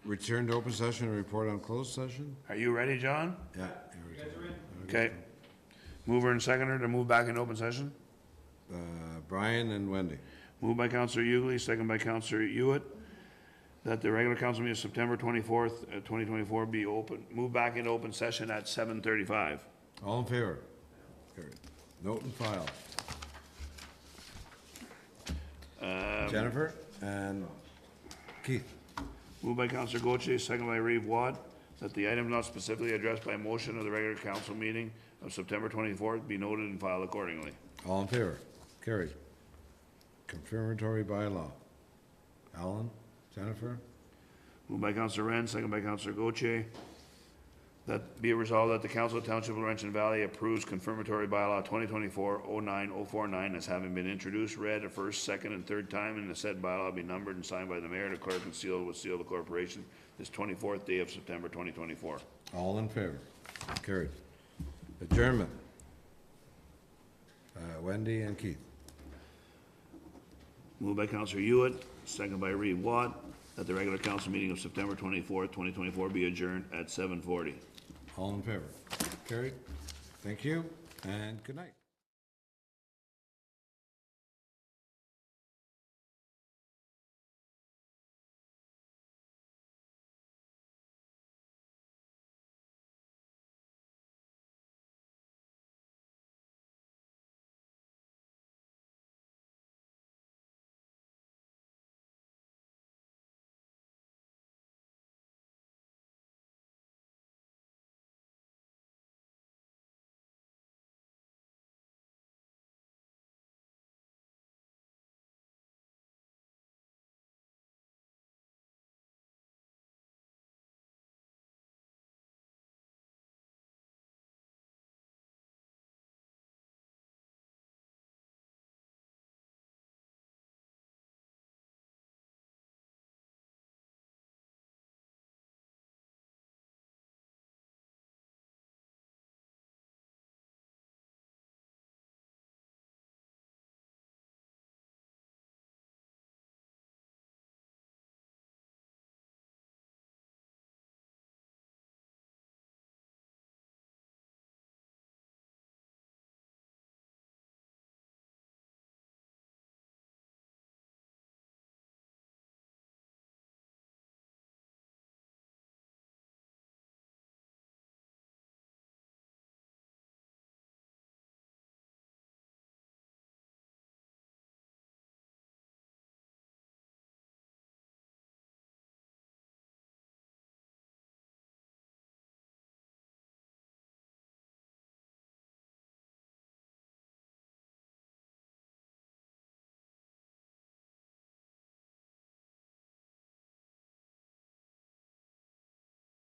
S1: Return to open session and report on closed session?
S2: Are you ready, John?
S1: Yeah.
S2: Okay. Mover and seconder to move back into open session?
S1: Brian and Wendy.
S2: Moved by Counselor Ugly, second by Counselor Hewitt, that the regular council meeting of September 24th, 2024 be open, move back into open session at 7:35.
S1: All in favor? Carried. Note and file. Jennifer and Keith.
S2: Moved by Counselor Gauthier, second by Reeve Watt, that the item not specifically addressed by motion of the regular council meeting of September 24th be noted and filed accordingly.
S1: All in favor? Carried. Confirmatory bylaw. Alan, Jennifer?
S2: Moved by Counselor Wren, second by Counselor Gauthier, that be it resolved that the Council of Township of Laurentian Valley approves confirmatory bylaw 2024-09049 as having been introduced, read a first, second, and third time, and the said bylaw be numbered and signed by the mayor, the clerk, and sealed with seal of the corporation this 24th day of September 2024.
S1: All in favor? Carried. Adjournment. Wendy and Keith.
S2: Moved by Counselor Hewitt, second by Reeve Watt, that the regular council meeting of September 24th, 2024 be adjourned at 7:40.
S1: All in favor? Carried. Thank you, and good night.